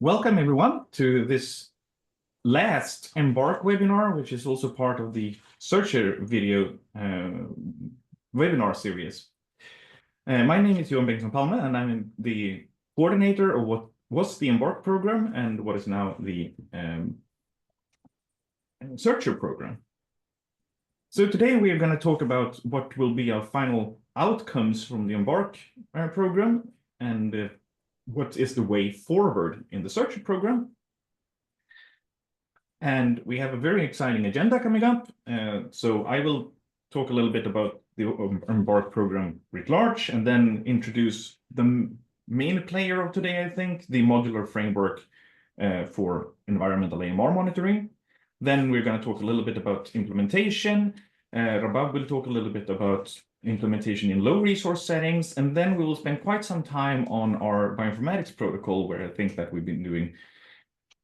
Welcome everyone to this last EMBARK webinar, which is also part of the SEARCHER video webinar series. My name is Johan Bengtsson-Palme, and I'm the coordinator of what was the EMBARK program and what is now the SEARCHER program. So today we are going to talk about what will be our final outcomes from the EMBARK program and what is the way forward in the SEARCHER program. And we have a very exciting agenda coming up. So I will talk a little bit about the EMBARK program writ large, and then introduce the main player of today, I think, the modular framework for environmental AMR monitoring. Then we're going to talk a little bit about implementation. Rabab will talk a little bit about implementation in low resource settings, and then we will spend quite some time on our bioinformatics protocol, where I think that we've been doing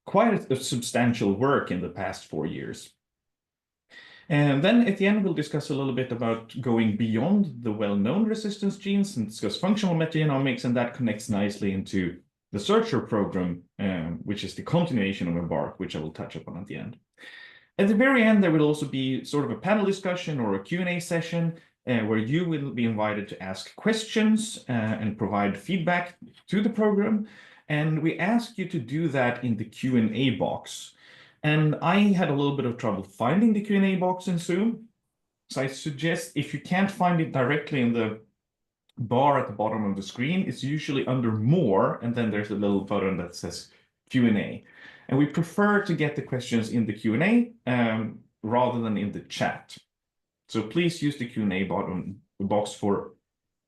quite a substantial work in the past 4 years. And then at the end, we'll discuss a little bit about going beyond the well-known resistance genes and discuss functional metagenomics, and that connects nicely into the SEARCHER program, which is the continuation of EMBARK, which I will touch upon at the end. At the very end, there will also be sort of a panel discussion or a Q&A session where you will be invited to ask questions and provide feedback to the program. And we ask you to do that in the Q&A box. And I had a little bit of trouble finding the Q&A box in Zoom. So I suggest, if you can't find it directly in the bar at the bottom of the screen, it's usually under More, and then there's a little button that says Q&A. And we prefer to get the questions in the Q&A rather than in the chat. So please use the Q&A box for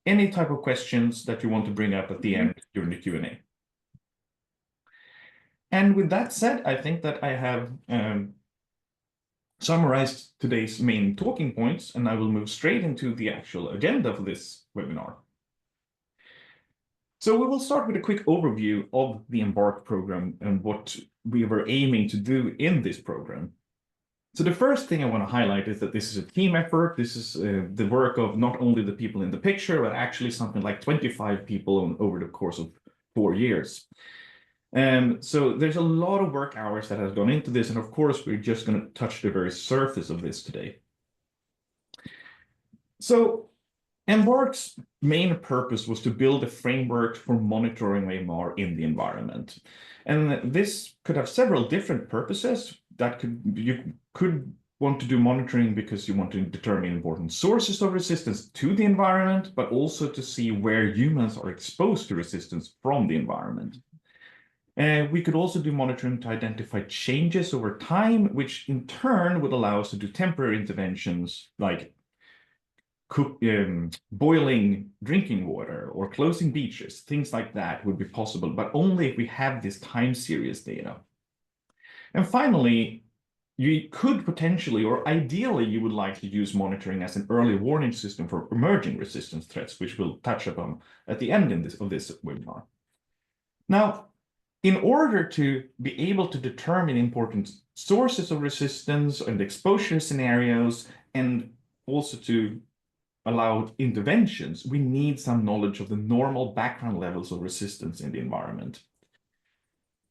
any type of questions that you want to bring up at the end during the Q&A. And with that said, I think that I have summarized today's main talking points, and I will move straight into the actual agenda for this webinar. So we will start with a quick overview of the EMBARK program and what we were aiming to do in this program. So the first thing I want to highlight is that this is a team effort. This is the work of not only the people in the picture, but actually something like 25 people over the course of 4 years. So there's a lot of work hours that has gone into this, and of course, we're just going to touch the very surface of this today. So EMBARK's main purpose was to build a framework for monitoring AMR in the environment. And this could have several different purposes. You could want to do monitoring because you want to determine important sources of resistance to the environment, but also to see where humans are exposed to resistance from the environment. We could also do monitoring to identify changes over time, which in turn would allow us to do temporary interventions like boiling drinking water or closing beaches. Things like that would be possible, but only if we have this time series data. And finally, you could potentially, or ideally, you would like to use monitoring as an early warning system for emerging resistance threats, which we'll touch upon at the end of this webinar. Now, in order to be able to determine important sources of resistance and exposure scenarios, and also to allow interventions, we need some knowledge of the normal background levels of resistance in the environment.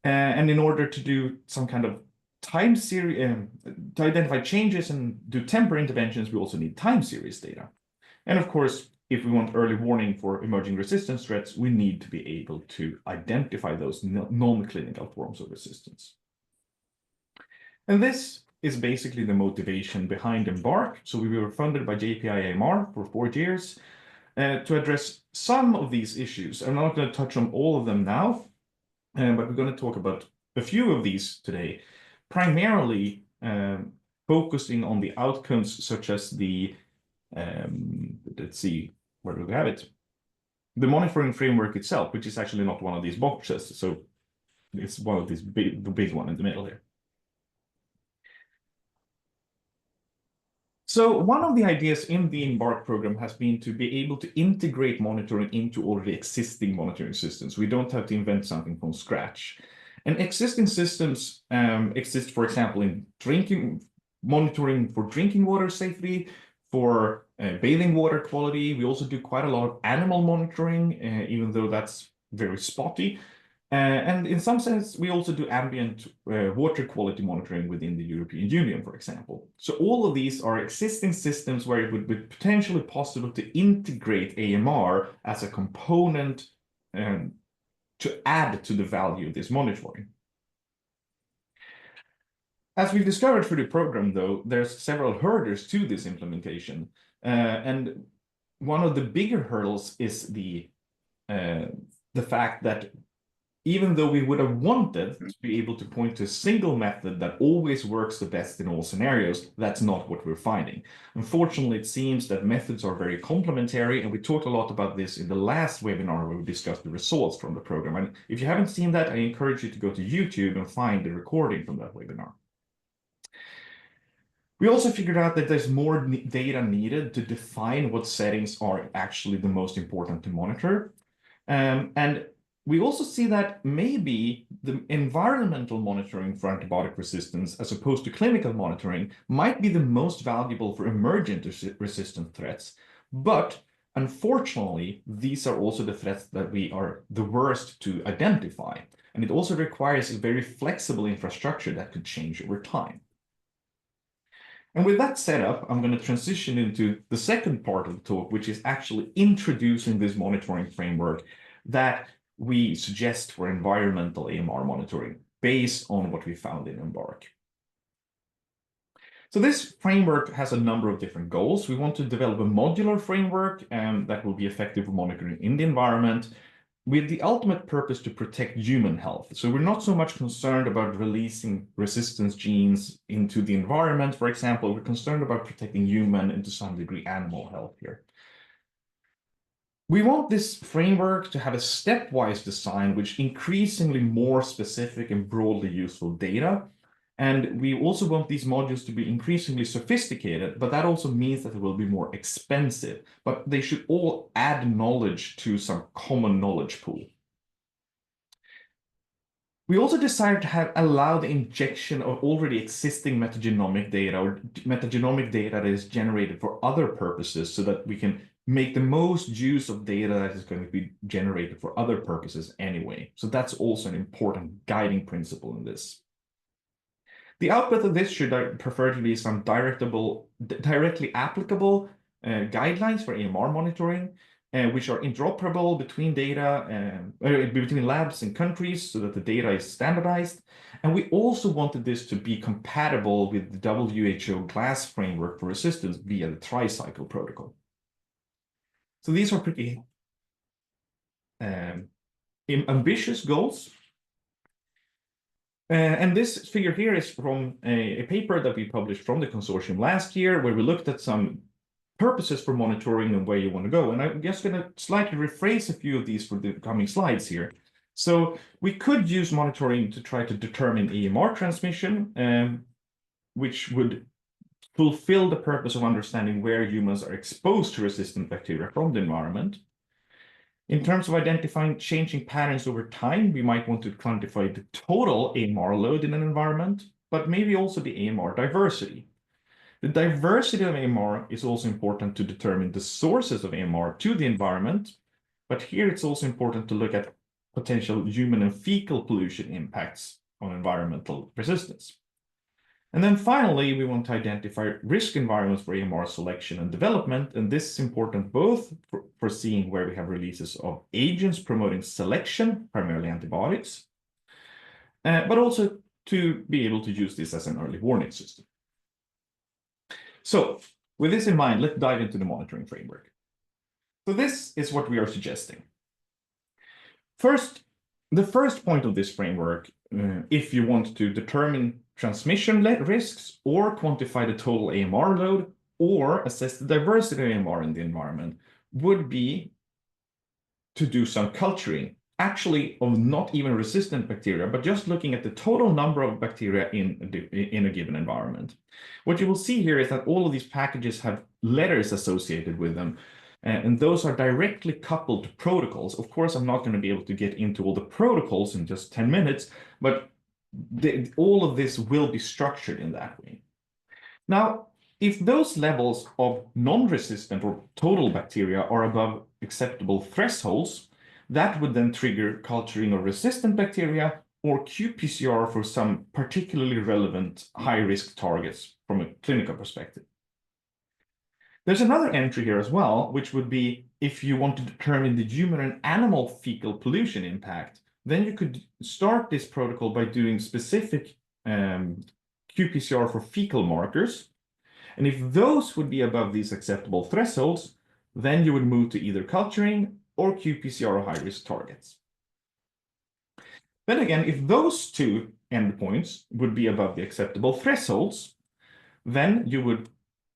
And in order to do some kind of time series, to identify changes and do temporary interventions, we also need time series data. And of course, if we want early warning for emerging resistance threats, we need to be able to identify those non-clinical forms of resistance. And this is basically the motivation behind EMBARK. So we were funded by JPIAMR for 4 years to address some of these issues. I'm not going to touch on all of them now, but we're going to talk about a few of these today, primarily focusing on the outcomes such as the, let's see, where do we have it? The monitoring framework itself, which is actually not one of these boxes. So it's one of these the big one in the middle here. So one of the ideas in the EMBARK program has been to be able to integrate monitoring into already existing monitoring systems. We don't have to invent something from scratch. And existing systems exist, for example, in monitoring for drinking water safety, for bathing water quality. We also do quite a lot of animal monitoring, even though that's very spotty. And in some sense, we also do ambient water quality monitoring within the European Union, for example. So all of these are existing systems where it would be potentially possible to integrate AMR as a component to add to the value of this monitoring. As we've discovered through the program, though, there's several hurdles to this implementation. And one of the bigger hurdles is the fact that even though we would have wanted to be able to point to a single method that always works the best in all scenarios, that's not what we're finding. Unfortunately, it seems that methods are very complementary, and we talked a lot about this in the last webinar where we discussed the results from the program. And if you haven't seen that, I encourage you to go to YouTube and find the recording from that webinar. We also figured out that there's more data needed to define what settings are actually the most important to monitor. And we also see that maybe the environmental monitoring for antibiotic resistance, as opposed to clinical monitoring, might be the most valuable for emergent resistant threats. But unfortunately, these are also the threats that we are the worst to identify. And it also requires a very flexible infrastructure that could change over time. And with that setup, I'm going to transition into the second part of the talk, which is actually introducing this monitoring framework that we suggest for environmental AMR monitoring based on what we found in EMBARK. So this framework has a number of different goals. We want to develop a modular framework that will be effective for monitoring in the environment, with the ultimate purpose to protect human health. So we're not so much concerned about releasing resistance genes into the environment, for example. We're concerned about protecting human and to some degree animal health here. We want this framework to have a stepwise design, which increasingly more specific and broadly useful data. And we also want these modules to be increasingly sophisticated, but that also means that it will be more expensive. But they should all add knowledge to some common knowledge pool. We also decided to allow the injection of already existing metagenomic data or metagenomic data that is generated for other purposes so that we can make the most use of data that is going to be generated for other purposes anyway. So that's also an important guiding principle in this. The output of this should prefer to be some directly applicable guidelines for AMR monitoring, which are interoperable between data, between labs and countries so that the data is standardized. And we also wanted this to be compatible with the WHO GLASS framework for resistance via the tricycle protocol. So these are pretty ambitious goals. And this figure here is from a paper that we published from the consortium last year, where we looked at some purposes for monitoring and where you want to go. And I'm just going to slightly rephrase a few of these for the coming slides here. So we could use monitoring to try to determine AMR transmission, which would fulfill the purpose of understanding where humans are exposed to resistant bacteria from the environment. In terms of identifying changing patterns over time, we might want to quantify the total AMR load in an environment, but maybe also the AMR diversity. The diversity of AMR is also important to determine the sources of AMR to the environment, but here it's also important to look at potential human and fecal pollution impacts on environmental resistance. And then finally, we want to identify risk environments for AMR selection and development. And this is important both for seeing where we have releases of agents promoting selection, primarily antibiotics, but also to be able to use this as an early warning system. So with this in mind, let's dive into the monitoring framework. So this is what we are suggesting. First, the first point of this framework, if you want to determine transmission risks or quantify the total AMR load or assess the diversity of AMR in the environment, would be to do some culturing, actually of not even resistant bacteria, but just looking at the total number of bacteria in a given environment. What you will see here is that all of these packages have letters associated with them, and those are directly coupled to protocols. Of course, I'm not going to be able to get into all the protocols in just 10 minutes, but all of this will be structured in that way. Now, if those levels of non-resistant or total bacteria are above acceptable thresholds, that would then trigger culturing of resistant bacteria or qPCR for some particularly relevant high-risk targets from a clinical perspective. There's another entry here as well, which would be if you want to determine the human and animal fecal pollution impact, then you could start this protocol by doing specific qPCR for fecal markers. And if those would be above these acceptable thresholds, then you would move to either culturing or qPCR of high-risk targets. Then again, if those two endpoints would be above the acceptable thresholds, then you would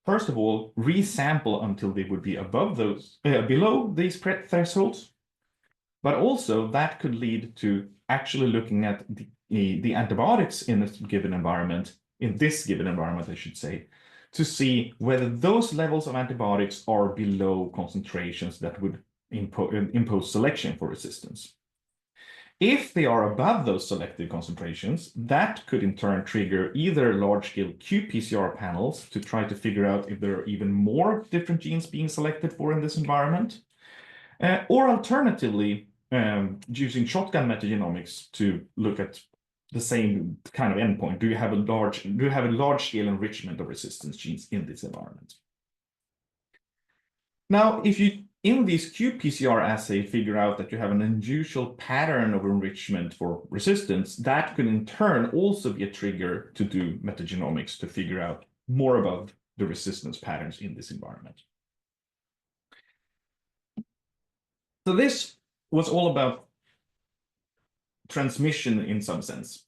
first of all resample until they would be above those below these thresholds, but also that could lead to actually looking at the antibiotics in this given environment, I should say, to see whether those levels of antibiotics are below concentrations that would impose selection for resistance. If they are above those selected concentrations, that could in turn trigger either large-scale qPCR panels to try to figure out if there are even more different genes being selected for in this environment, or alternatively, using shotgun metagenomics to look at the same kind of endpoint. Do you have a large-scale enrichment of resistance genes in this environment? Now, if you in these qPCR assay figure out that you have an unusual pattern of enrichment for resistance, that could in turn also be a trigger to do metagenomics to figure out more about the resistance patterns in this environment. So this was all about transmission in some sense.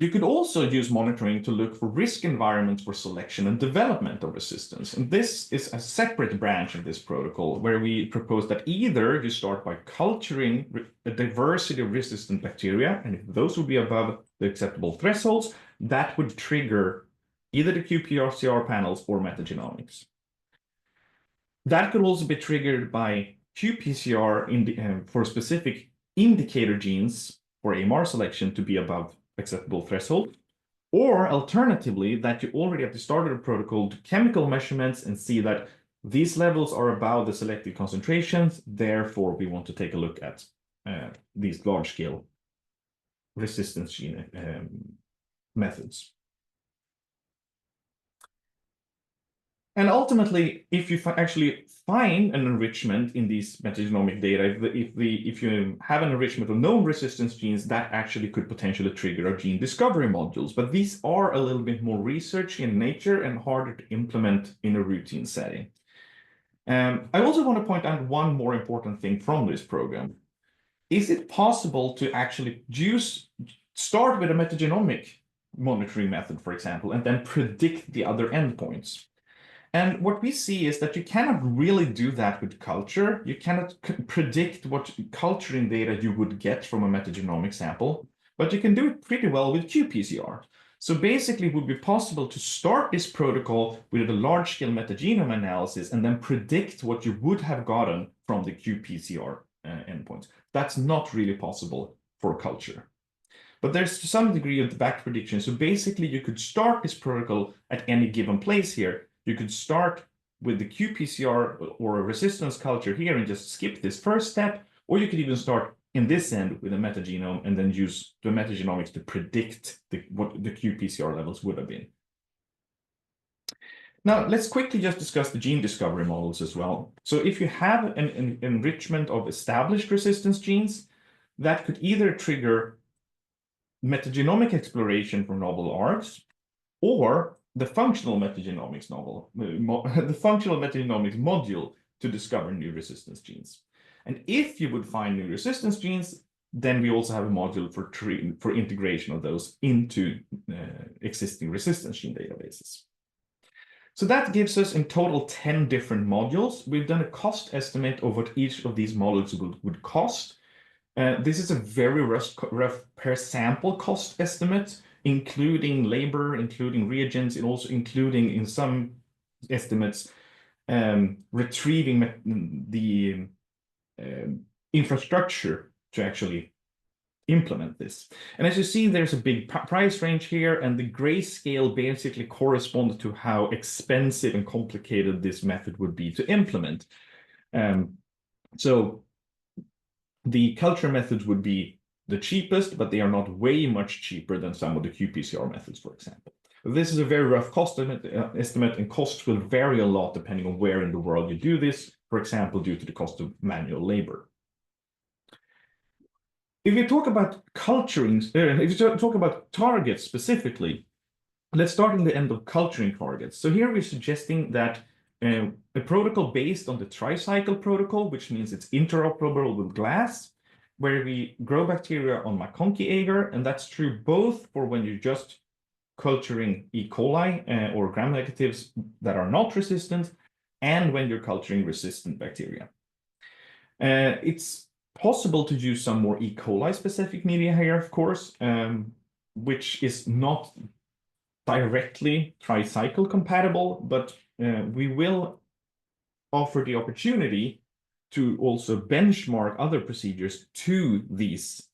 You could also use monitoring to look for risk environments for selection and development of resistance. And this is a separate branch of this protocol where we propose that either you start by culturing a diversity of resistant bacteria, and if those would be above the acceptable thresholds, that would trigger either the qPCR panels or metagenomics. That could also be triggered by qPCR for specific indicator genes for AMR selection to be above acceptable threshold, or alternatively, that you already have started a protocol to chemical measurements and see that these levels are above the selected concentrations. Therefore, we want to take a look at these large-scale resistance gene methods. And ultimately, if you actually find an enrichment in these metagenomic data, if you have an enrichment of known resistance genes, that actually could potentially trigger our gene discovery modules. But these are a little bit more research in nature and harder to implement in a routine setting. I also want to point out one more important thing from this program. Is it possible to actually start with a metagenomic monitoring method, for example, and then predict the other endpoints? And what we see is that you cannot really do that with culture. You cannot predict what culturing data you would get from a metagenomic sample, but you can do it pretty well with qPCR. So basically, it would be possible to start this protocol with a large-scale metagenome analysis and then predict what you would have gotten from the qPCR endpoints. That's not really possible for culture. But there's some degree of the back prediction. So basically, you could start this protocol at any given place here. You could start with the qPCR or a resistance culture here and just skip this first step, or you could even start in this end with a metagenome and then use the metagenomics to predict what the qPCR levels would have been. Now, let's quickly just discuss the gene discovery models as well. So if you have an enrichment of established resistance genes, that could either trigger metagenomic exploration for novel ARGs, or the functional metagenomics module to discover new resistance genes. And if you would find new resistance genes, then we also have a module for integration of those into existing resistance gene databases. So that gives us in total 10 different modules. We've done a cost estimate of what each of these modules would cost. This is a very rough per sample cost estimate, including labor, including reagents, and also including in some estimates retrieving the infrastructure to actually implement this. And as you see, there's a big price range here, and the grayscale basically corresponds to how expensive and complicated this method would be to implement. So the culture methods would be the cheapest, but they are not way much cheaper than some of the qPCR methods, for example. This is a very rough cost estimate, and costs will vary a lot depending on where in the world you do this, for example, due to the cost of manual labor. If you talk about culturing, if you talk about targets specifically, let's start in the end of culturing targets. So here we're suggesting that a protocol based on the tricycle protocol, which means it's interoperable with glass, where we grow bacteria on McConkey agar, and that's true both for when you're just culturing E. coli or gram-negatives that are not resistant, and when you're culturing resistant bacteria. It's possible to use some more E. coli specific media here, of course, which is not directly tricycle compatible, but we will offer the opportunity to also benchmark other procedures to these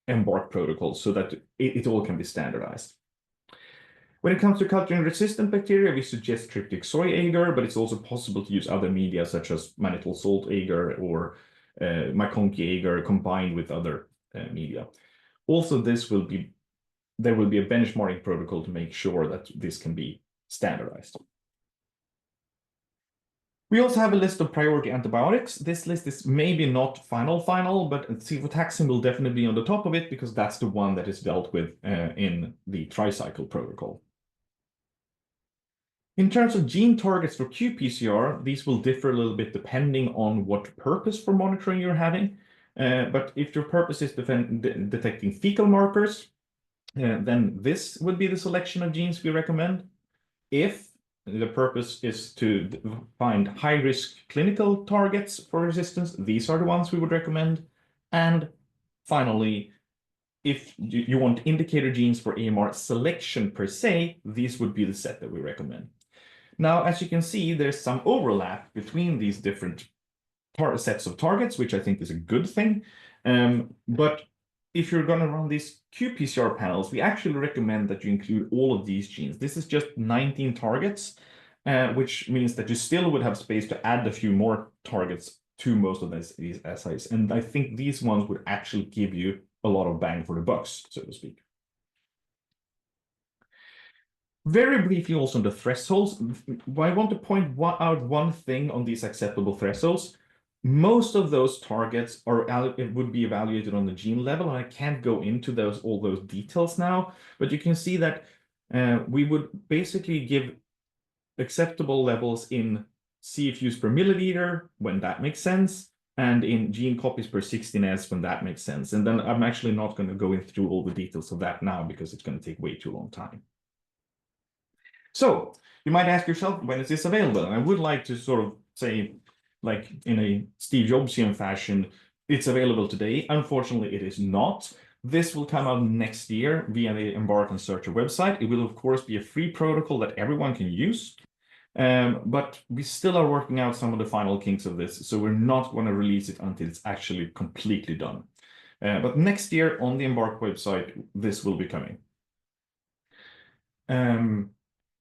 EMBARK protocols so that it all can be standardized. When it comes to culturing resistant bacteria, we suggest tryptic soy agar, but it's also possible to use other media such as mannitol salt agar or McConkey agar combined with other media. Also, there will be a benchmarking protocol to make sure that this can be standardized. We also have a list of priority antibiotics. This list is maybe not final, but cefotaxime will definitely be on the top of it because that's the one that is dealt with in the tricycle protocol. In terms of gene targets for qPCR, these will differ a little bit depending on what purpose for monitoring you're having. But if your purpose is detecting fecal markers, then this would be the selection of genes we recommend. If the purpose is to find high-risk clinical targets for resistance, these are the ones we would recommend. And finally, if you want indicator genes for AMR selection per se, these would be the set that we recommend. Now, as you can see, there's some overlap between these different sets of targets, which I think is a good thing. But if you're going to run these qPCR panels, we actually recommend that you include all of these genes. This is just 19 targets, which means that you still would have space to add a few more targets to most of these assays. And I think these ones would actually give you a lot of bang for the bucks, so to speak. Very briefly also on the thresholds, I want to point out one thing on these acceptable thresholds. Most of those targets would be evaluated on the gene level, and I can't go into all those details now, but you can see that we would basically give acceptable levels in CFUs per milliliter when that makes sense, and in gene copies per 16S when that makes sense. And then I'm actually not going to go through all the details of that now because it's going to take way too long time. So you might ask yourself, when is this available? And I would like to sort of say, like in a Steve Jobsian fashion, it's available today. Unfortunately, it is not. This will come out next year via the EMBARK and SEARCHER website. It will, of course, be a free protocol that everyone can use. But we still are working out some of the final kinks of this, so we're not going to release it until it's actually completely done. But next year on the EMBARK website, this will be coming.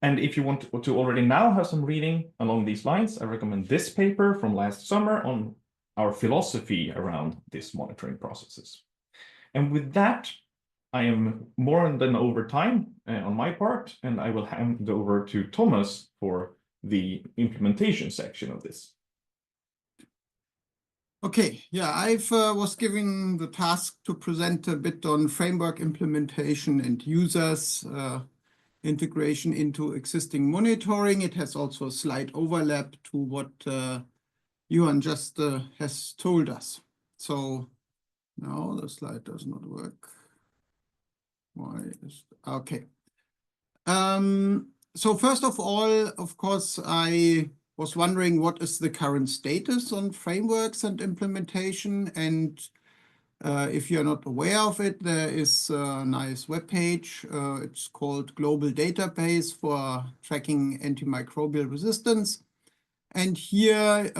And if you want to already now have some reading along these lines, I recommend this paper from last summer on our philosophy around these monitoring processes. And with that, I am more than over time on my part, and I will hand over to Thomas for the implementation section of this. Okay, yeah, I was given the task to present a bit on framework implementation and users, integration into existing monitoring. It has also a slight overlap to what Johan just has told us. So now the slide does not work. Why is okay? So first of all, of course, I was wondering what is the current status on frameworks and implementation. And if you're not aware of it, there is a nice webpage. It's called Global Database for Tracking Antimicrobial Resistance. And here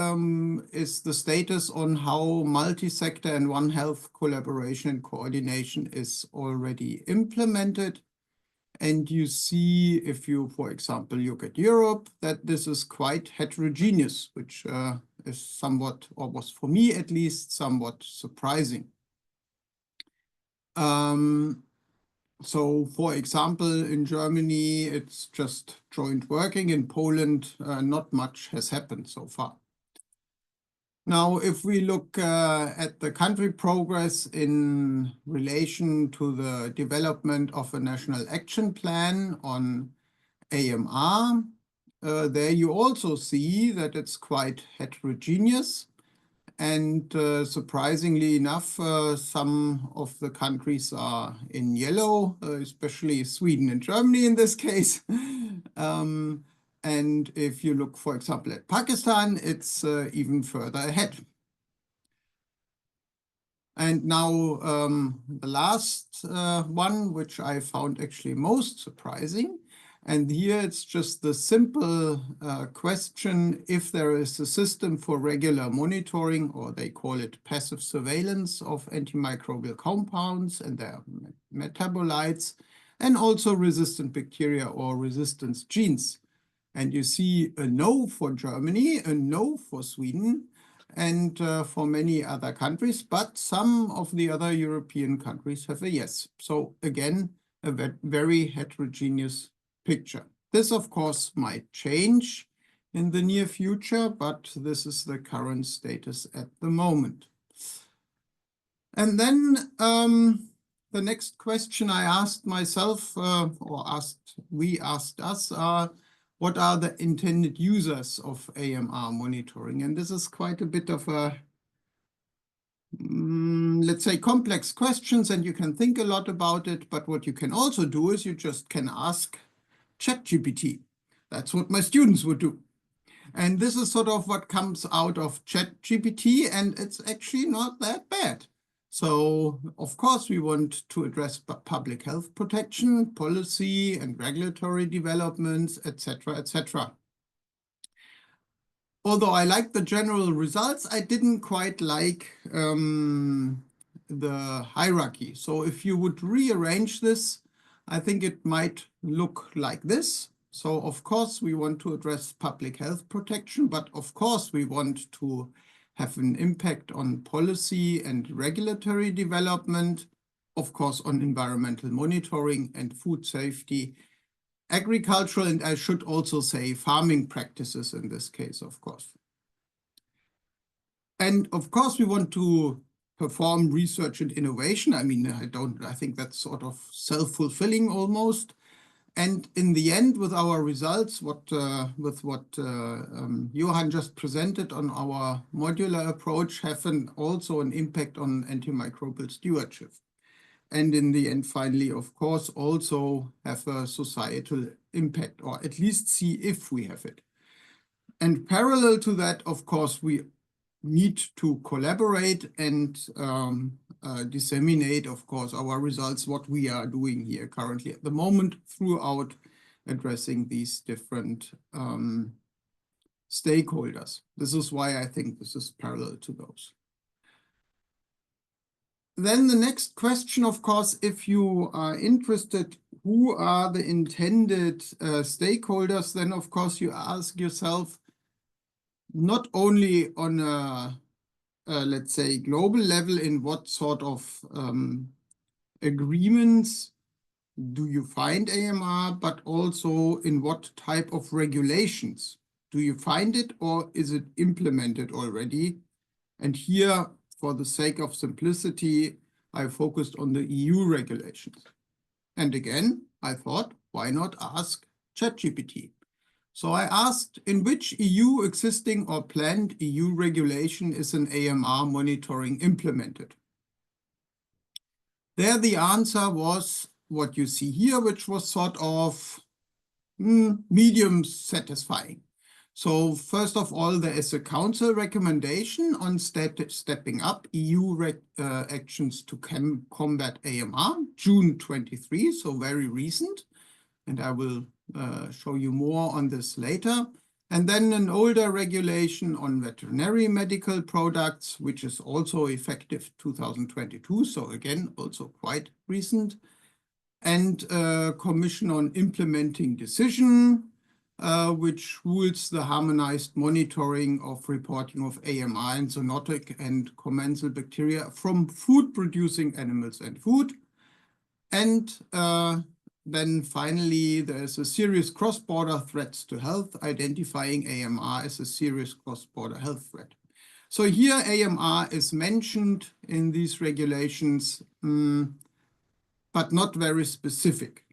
is the status on how multi-sector and One Health collaboration and coordination is already implemented. And you see, if you, for example, look at Europe, that this is quite heterogeneous, which is somewhat, or was for me at least, somewhat surprising. So, for example, in Germany, it's just joint working. In Poland, not much has happened so far. Now, if we look at the country progress in relation to the development of a national action plan on AMR, there you also see that it's quite heterogeneous. And surprisingly enough, some of the countries are in yellow, especially Sweden and Germany in this case. And if you look, for example, at Pakistan, it's even further ahead. And now the last one, which I found actually most surprising. And here it's just the simple question, if there is a system for regular monitoring, or they call it passive surveillance of antimicrobial compounds and their metabolites, and also resistant bacteria or resistance genes. And you see a no for Germany, a no for Sweden, and for many other countries, but some of the other European countries have a yes. So again, a very heterogeneous picture. This, of course, might change in the near future, but this is the current status at the moment. And then the next question I asked myself, we asked us, what are the intended users of AMR monitoring? And this is quite a bit of a, let's say, complex questions, and you can think a lot about it. But what you can also do is you just can ask ChatGPT. That's what my students would do. And this is sort of what comes out of ChatGPT, and it's actually not that bad. So, of course, we want to address public health protection, policy and regulatory developments, etc., etc. Although I like the general results, I didn't quite like the hierarchy. So if you would rearrange this, I think it might look like this. So, of course, we want to address public health protection, but of course, we want to have an impact on policy and regulatory development, of course, on environmental monitoring and food safety, agricultural, and I should also say farming practices in this case, of course. And of course, we want to perform research and innovation. I mean, I think that's sort of self-fulfilling almost. And in the end, with our results, with what Johan just presented on our modular approach, have also an impact on antimicrobial stewardship. And in the end, finally, of course, also have a societal impact, or at least see if we have it. And parallel to that, of course, we need to collaborate and disseminate, of course, our results, what we are doing here currently at the moment throughout addressing these different stakeholders. This is why I think this is parallel to those. Then the next question, of course, if you are interested, who are the intended stakeholders, then of course you ask yourself, not only on a let's say, global level, in what sort of agreements do you find AMR, but also in what type of regulations do you find it, or is it implemented already? And here, for the sake of simplicity, I focused on the EU regulations. And again, I thought, why not ask ChatGPT? So I asked, in which EU existing or planned EU regulation is an AMR monitoring implemented? There the answer was what you see here, which was sort of medium satisfying. So first of all, there is a council recommendation on stepping up EU actions to combat AMR, June 23, so very recent. And I will show you more on this later. And then an older regulation on veterinary medical products, which is also effective 2022. So again, also quite recent. And a commission on implementing decision, which rules the harmonized monitoring of reporting of AMR in zoonotic and commensal bacteria from food-producing animals and food. And then finally, there's a serious cross-border threats to health, identifying AMR as a serious cross-border health threat. So here AMR is mentioned in these regulations, but not very specific.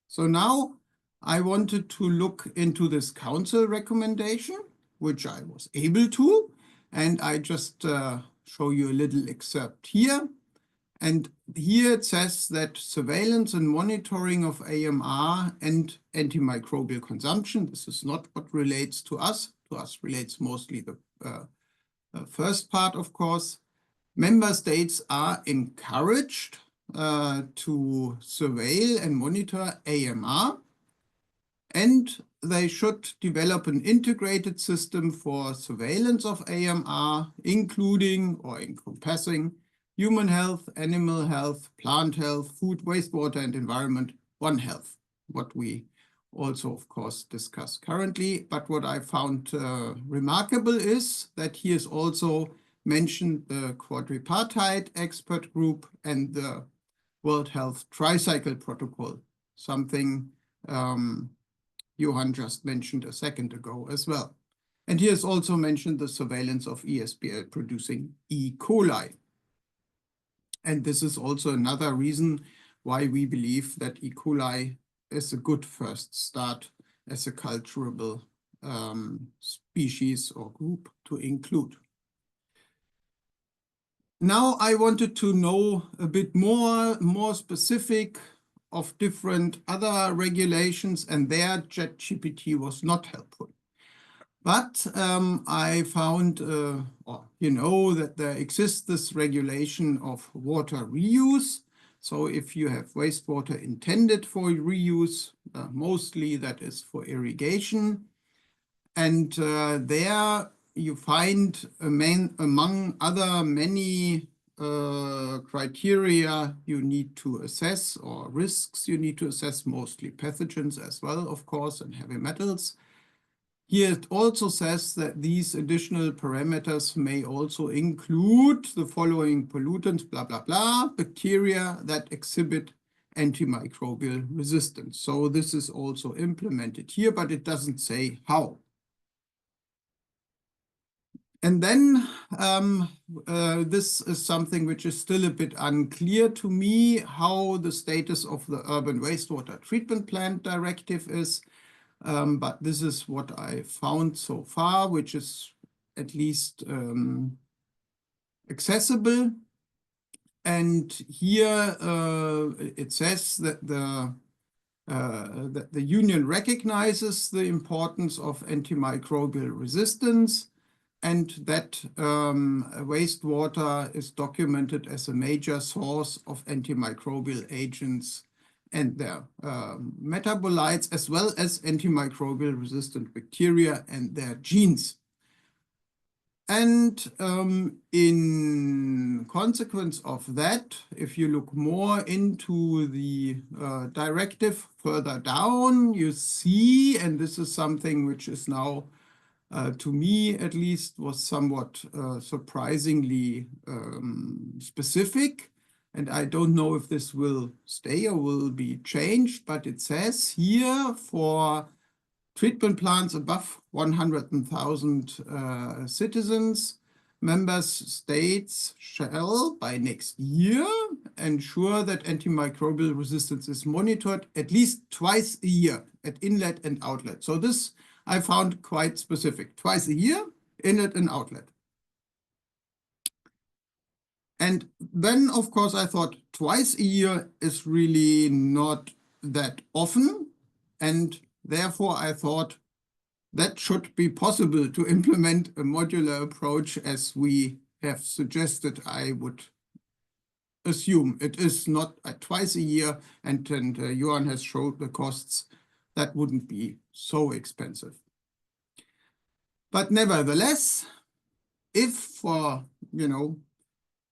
So now I wanted to look into this council recommendation, which I was able to, and I just show you a little excerpt here. And here it says that surveillance and monitoring of AMR and antimicrobial consumption, this is not what relates to us. To us relates mostly the first part, of course. Member states are encouraged to surveil and monitor AMR, and they should develop an integrated system for surveillance of AMR, including or encompassing human health, animal health, plant health, food, wastewater, and environment, One Health, what we also, of course, discuss currently. But what I found remarkable is that he has also mentioned the quadripartite expert group and the World Health Tricycle Protocol, something Johan just mentioned a second ago as well. And he has also mentioned the surveillance of ESBL producing E. coli. And this is also another reason why we believe that E. coli is a good first start as a culturable species or group to include. Now I wanted to know a bit more specific of different other regulations, and there ChatGPT was not helpful. But I found, that there exists this regulation of water reuse. So if you have wastewater intended for reuse, mostly that is for irrigation. And there you find, among other many criteria you need to assess, or risks you need to assess, mostly pathogens as well, of course, and heavy metals. Here it also says that these additional parameters may also include the following pollutants, blah, blah, blah, bacteria that exhibit antimicrobial resistance. So this is also implemented here, but it doesn't say how. And then this is something which is still a bit unclear to me, how the status of the Urban Wastewater Treatment Plant Directive is. But this is what I found so far, which is at least accessible. And here it says that the Union recognizes the importance of antimicrobial resistance, and that wastewater is documented as a major source of antimicrobial agents and their metabolites, as well as antimicrobial resistant bacteria and their genes. And in consequence of that, if you look more into the directive further down, you see, and this is something which is now, to me at least, was somewhat surprisingly specific. And I don't know if this will stay or will be changed, but it says here for treatment plants above 100,000 citizens, member states shall, by next year, ensure that antimicrobial resistance is monitored at least twice a year at inlet and outlet. So this I found quite specific. Twice a year, inlet and outlet. And then, of course, I thought twice a year is really not that often. And therefore, I thought that should be possible to implement a modular approach as we have suggested. I would assume it is not twice a year, and Johan has showed the costs. That wouldn't be so expensive. But nevertheless, if for,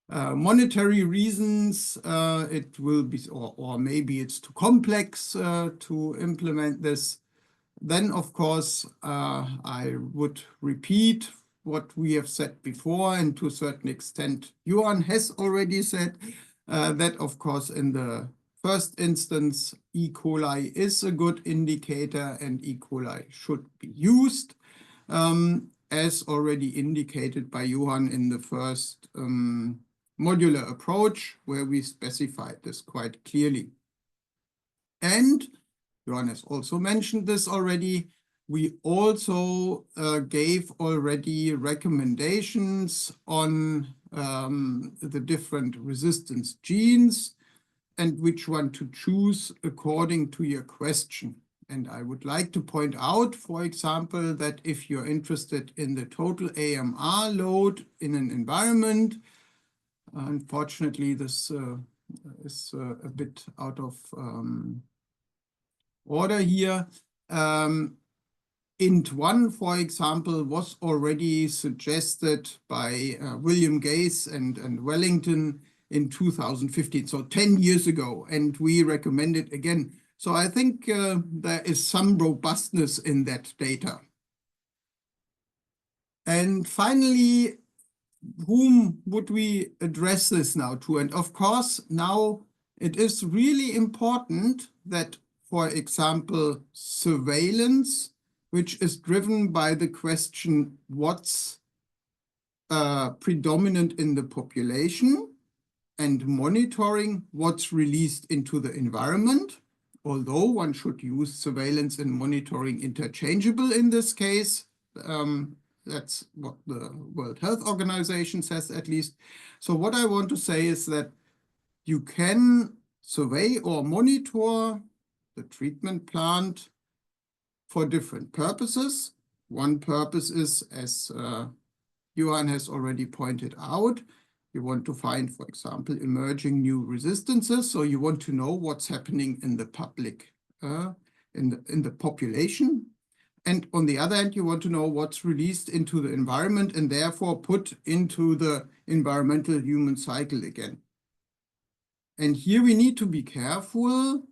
monetary reasons, it will be, or maybe it's too complex to implement this, Then, of course, I would repeat what we have said before, and to a certain extent, Johan has already said that, of course, in the first instance, E. coli is a good indicator and E. coli should be used, as already indicated by Johan in the first modular approach, where we specified this quite clearly. And Johan has also mentioned this already. We also gave already recommendations on the different resistance genes and which one to choose according to your question. And I would like to point out, for example, that if you're interested in the total AMR load in an environment, unfortunately, this is a bit out of order here. INT1, for example, was already suggested by William Gaze and Wellington in 2015, so 10 years ago, and we recommend it again. So I think there is some robustness in that data. And finally, whom would we address this now to? And of course, now it is really important that, for example, surveillance, which is driven by the question, what's predominant in the population, and monitoring what's released into the environment, although one should use surveillance and monitoring interchangeable in this case. That's what the World Health Organization says, at least. So what I want to say is that you can survey or monitor the treatment plant for different purposes. One purpose is, as Johan has already pointed out, you want to find, for example, emerging new resistances. So you want to know what's happening in the public, in the population. And on the other hand, you want to know what's released into the environment and therefore put into the environmental human cycle again. And here we need to be careful.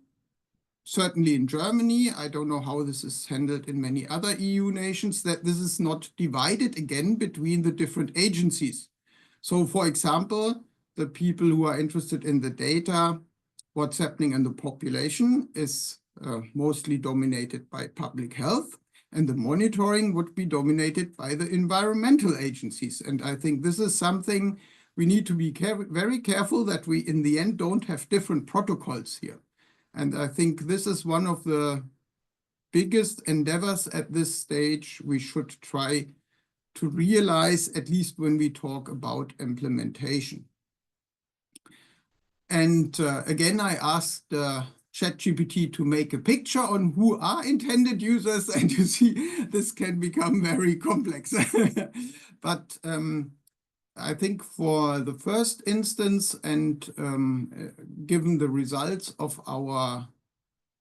Certainly in Germany, I don't know how this is handled in many other EU nations, that this is not divided again between the different agencies. So, for example, the people who are interested in the data, what's happening in the population is mostly dominated by public health, and the monitoring would be dominated by the environmental agencies. And I think this is something we need to be very careful that we, in the end, don't have different protocols here. And I think this is one of the biggest endeavors at this stage we should try to realize, at least when we talk about implementation. And again, I asked ChatGPT to make a picture on who are intended users, and you see this can become very complex. But I think for the first instance, and given the results of our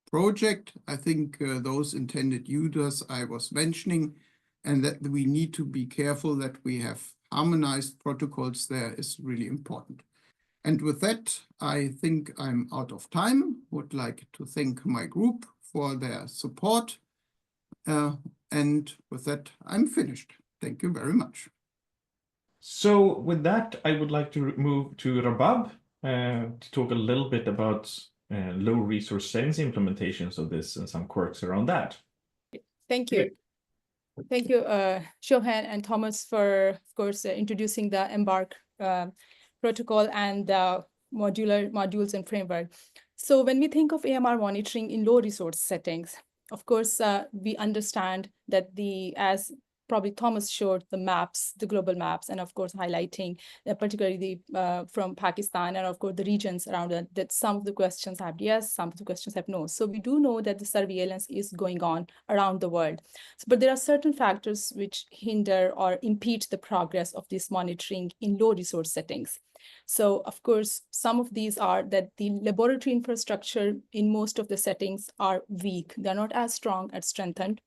project, I think those intended users I was mentioning, and that we need to be careful that we have harmonized protocols there is really important. And with that, I think I'm out of time. Would like to thank my group for their support. And with that, I'm finished. Thank you very much. So with that, I would like to move to Rabab to talk a little bit about low resource settings implementations of this and some quirks around that. Thank you. Thank you, Johan and Thomas, for, of course, introducing the EMBARK protocol and the modular modules and framework. So when we think of AMR monitoring in low resource settings, of course, we understand that as probably Thomas showed, the maps, the global maps, and of course, highlighting particularly from Pakistan and of course, the regions around it, that some of the questions have yes, some of the questions have no. So we do know that the surveillance is going on around the world. But there are certain factors which hinder or impede the progress of this monitoring in low resource settings. So of course, some of these are that the laboratory infrastructure in most of the settings are weak. They're not as strong as strengthened.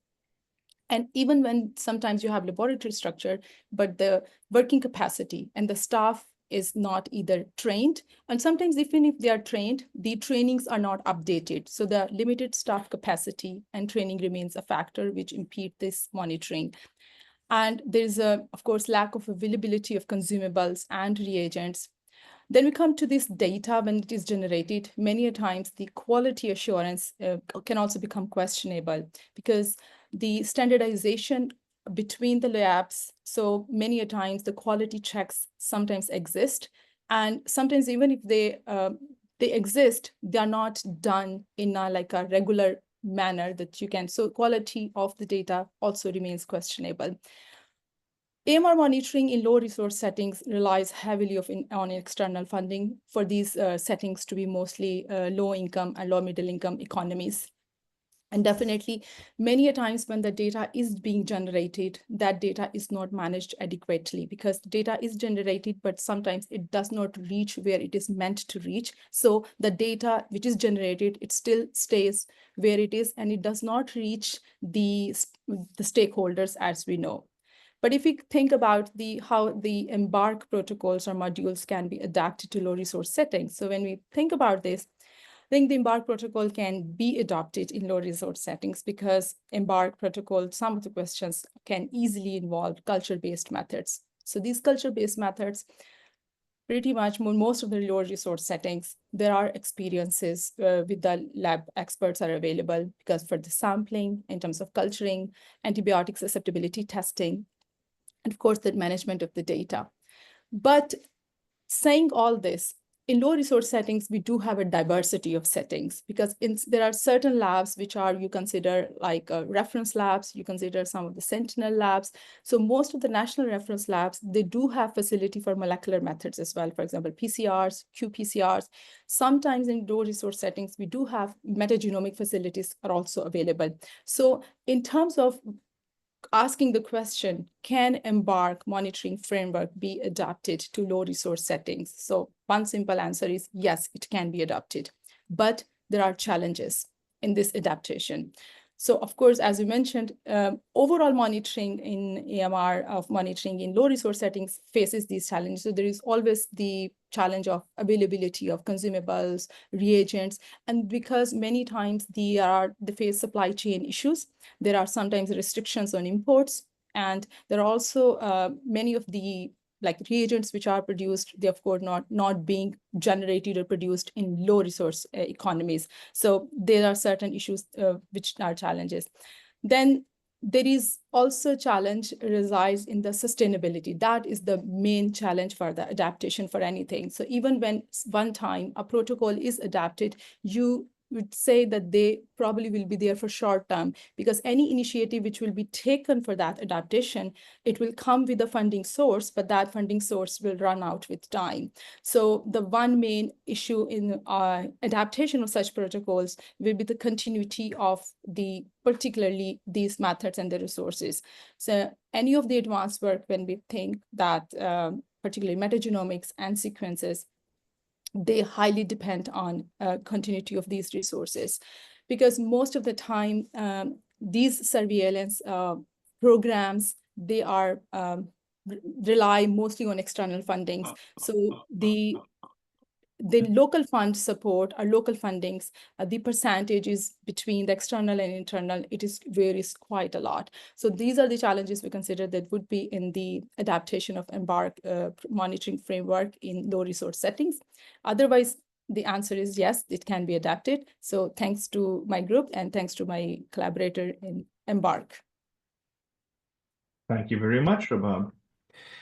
And even when sometimes you have laboratory structure, but the working capacity and the staff is not either trained, and sometimes even if they are trained, the trainings are not updated. So the limited staff capacity and training remains a factor which impede this monitoring. And there's of course, lack of availability of consumables and reagents. Then we come to this data when it is generated. Many a times the quality assurance can also become questionable because the standardization between the labs, so many a times the quality checks sometimes exist, and sometimes even if they exist, they are not done in like a regular manner that you can. So quality of the data also remains questionable. AMR monitoring in low resource settings relies heavily on external funding for these settings to be mostly low income and low middle income economies. And definitely many a times when the data is being generated, that data is not managed adequately because data is generated, but sometimes it does not reach where it is meant to reach. So the data which is generated, it still stays where it is and it does not reach the stakeholders as we know. But if we think about how the EMBARK protocols or modules can be adapted to low resource settings. So when we think about this, I think the EMBARK protocol can be adopted in low resource settings because EMBARK protocol, some of the questions can easily involve culture-based methods. So these culture-based methods, pretty much most of the low resource settings, there are experiences with the lab experts are available because for the sampling, in terms of culturing, antibiotic susceptibility testing, and of course, the management of the data. But saying all this, in low resource settings, we do have a diversity of settings because there are certain labs which are, you consider like reference labs, you consider some of the sentinel labs. So most of the national reference labs, they do have facility for molecular methods as well. For example, PCRs, qPCRs. Sometimes in low resource settings, we do have metagenomic facilities are also available. So in terms of asking the question, can EMBARK monitoring framework be adapted to low resource settings? So one simple answer is yes, it can be adapted, but there are challenges in this adaptation. So of course, as we mentioned, overall monitoring in AMR of monitoring in low resource settings faces these challenges. So there is always the challenge of availability of consumables, reagents, and because many times they face supply chain issues, there are sometimes restrictions on imports, and there are also many of the reagents which are produced, they of course not being generated or produced in low resource economies. So there are certain issues which are challenges. Then there is also challenge resides in the sustainability. That is the main challenge for the adaptation for anything. So even when one time a protocol is adapted, you would say that they probably will be there for short term because any initiative which will be taken for that adaptation, it will come with a funding source, but that funding source will run out with time. So the one main issue in adaptation of such protocols will be the continuity of particularly these methods and the resources. So any of the advanced work, when we think that particularly metagenomics and sequences, they highly depend on continuity of these resources because most of the time, these surveillance programs, they are rely mostly on external fundings. So the local fund support or local fundings, the percentages between the external and internal, varies quite a lot. So these are the challenges we consider that would be in the adaptation of EMBARK monitoring framework in low resource settings. Otherwise, the answer is yes, it can be adapted. So thanks to my group and thanks to my collaborator in EMBARK. Thank you very much, Rabab.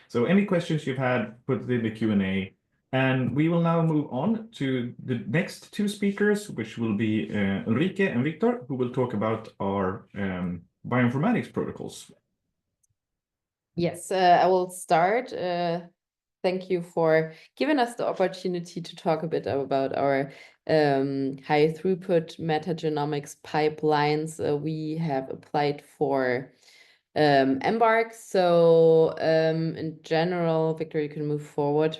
So any questions you've had, put it in the Q&A. And we will now move on to the next two speakers, which will be Ulrike and Victor, who will talk about our bioinformatics protocols. Yes, I will start. Thank you for giving us the opportunity to talk a bit about our high throughput metagenomics pipelines we have applied for EMBARK. So in general, Victor, you can move forward.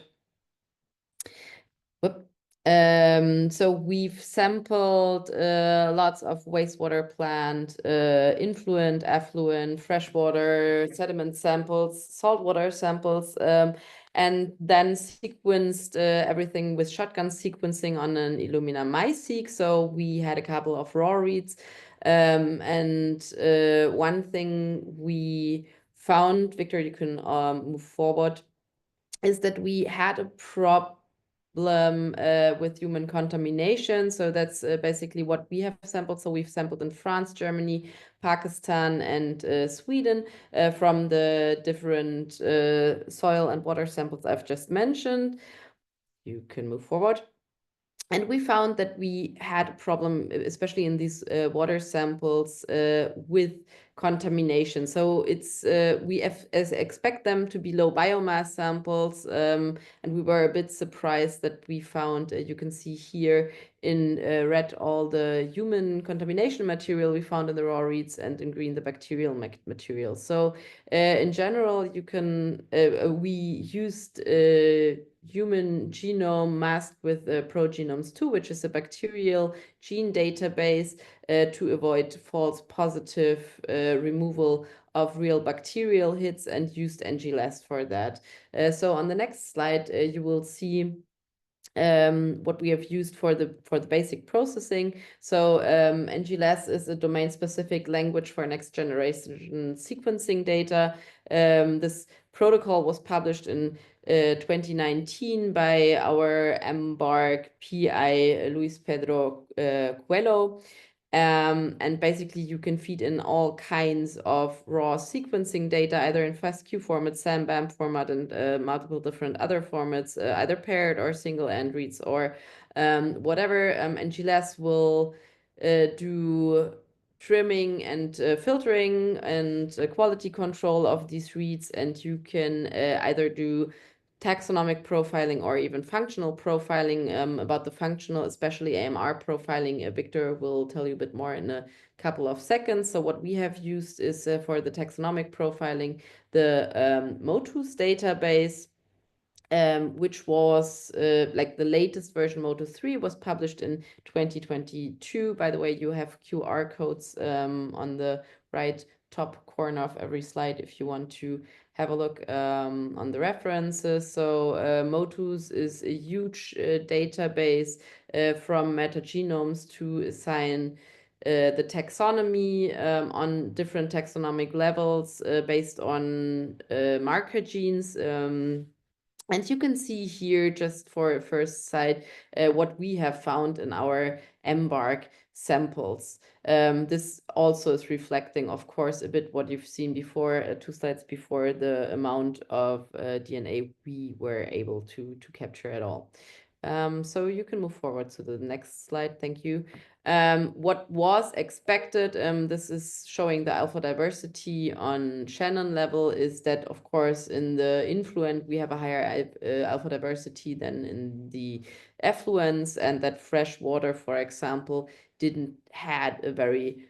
So we've sampled lots of wastewater plant, influent, affluent, freshwater, sediment samples, saltwater samples, and then sequenced everything with shotgun sequencing on an Illumina MySeq. So we had a couple of raw reads. And one thing we found, Victor, you can move forward, is that we had a problem with human contamination. So that's basically what we have sampled. So we've sampled in France, Germany, Pakistan, and Sweden from the different soil and water samples I've just mentioned. You can move forward. And we found that we had a problem, especially in these water samples, with contamination. So it's we expect them to be low biomass samples, and we were a bit surprised that we found, you can see here in red all the human contamination material we found in the raw reads, and in green the bacterial material. So in general, you can we used human genome masked with Progenomes 2, which is a bacterial gene database to avoid false positive removal of real bacterial hits, and used NGLS for that. So on the next slide, you will see what we have used for the basic processing. So NGLS is a domain-specific language for next-generation sequencing data. This protocol was published in 2019 by our EMBARK PI, Luis Pedro Coelho. And basically you can feed in all kinds of raw sequencing data, either in FASTQ format, SAM, BAM format, and multiple different other formats, either paired or single end reads or whatever. NGLS will do trimming and filtering and quality control of these reads, and you can either do taxonomic profiling or even functional profiling. About the functional, especially AMR profiling, Victor will tell you a bit more in a couple of seconds. So what we have used is for the taxonomic profiling, the MOTUS database, which was like the latest version, MOTUS 3, was published in 2022. By the way, you have QR codes on the right top corner of every slide if you want to have a look on the references. So MOTUS is a huge database from metagenomes to assign the taxonomy on different taxonomic levels based on marker genes. And you can see here, just for a first sight, what we have found in our EMBARK samples. This also is reflecting, of course, a bit what you've seen before, 2 slides before, the amount of DNA we were able to capture at all. So you can move forward to the next slide. Thank you. What was expected, this is showing the alpha diversity on Shannon level, is that, of course, in the influent, we have a higher alpha diversity than in the effluents, and that fresh water, for example, didn't had a very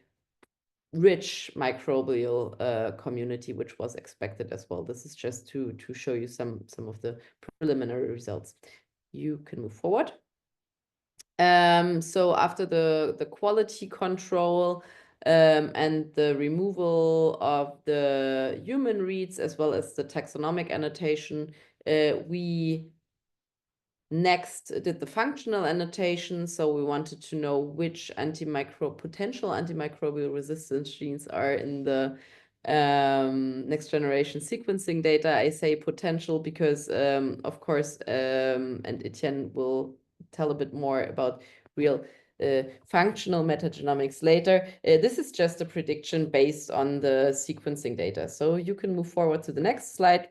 rich microbial community, which was expected as well. This is just to show you some of the preliminary results. You can move forward. So after the quality control and the removal of the human reads, as well as the taxonomic annotation, we next did the functional annotation. So we wanted to know which potential antimicrobial resistance genes are in the next generation sequencing data. I say potential because, of course, and Etienne will tell a bit more about real functional metagenomics later. This is just a prediction based on the sequencing data. So you can move forward to the next slide.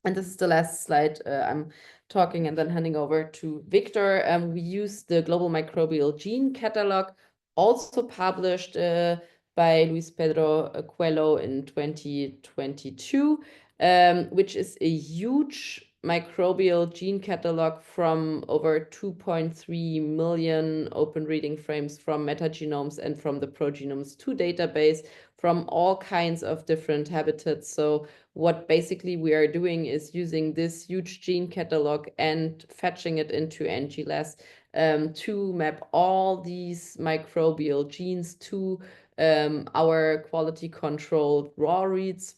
And this is the last slide. I'm talking and then handing over to Victor. We used the Global Microbial Gene Catalog, also published by Luis Pedro Coelho in 2022, which is a huge microbial gene catalog from over 2.3 million open reading frames from metagenomes and from the Progenomes 2 database from all kinds of different habitats. So what basically we are doing is using this huge gene catalog and fetching it into NGLS to map all these microbial genes to our quality controlled raw reads.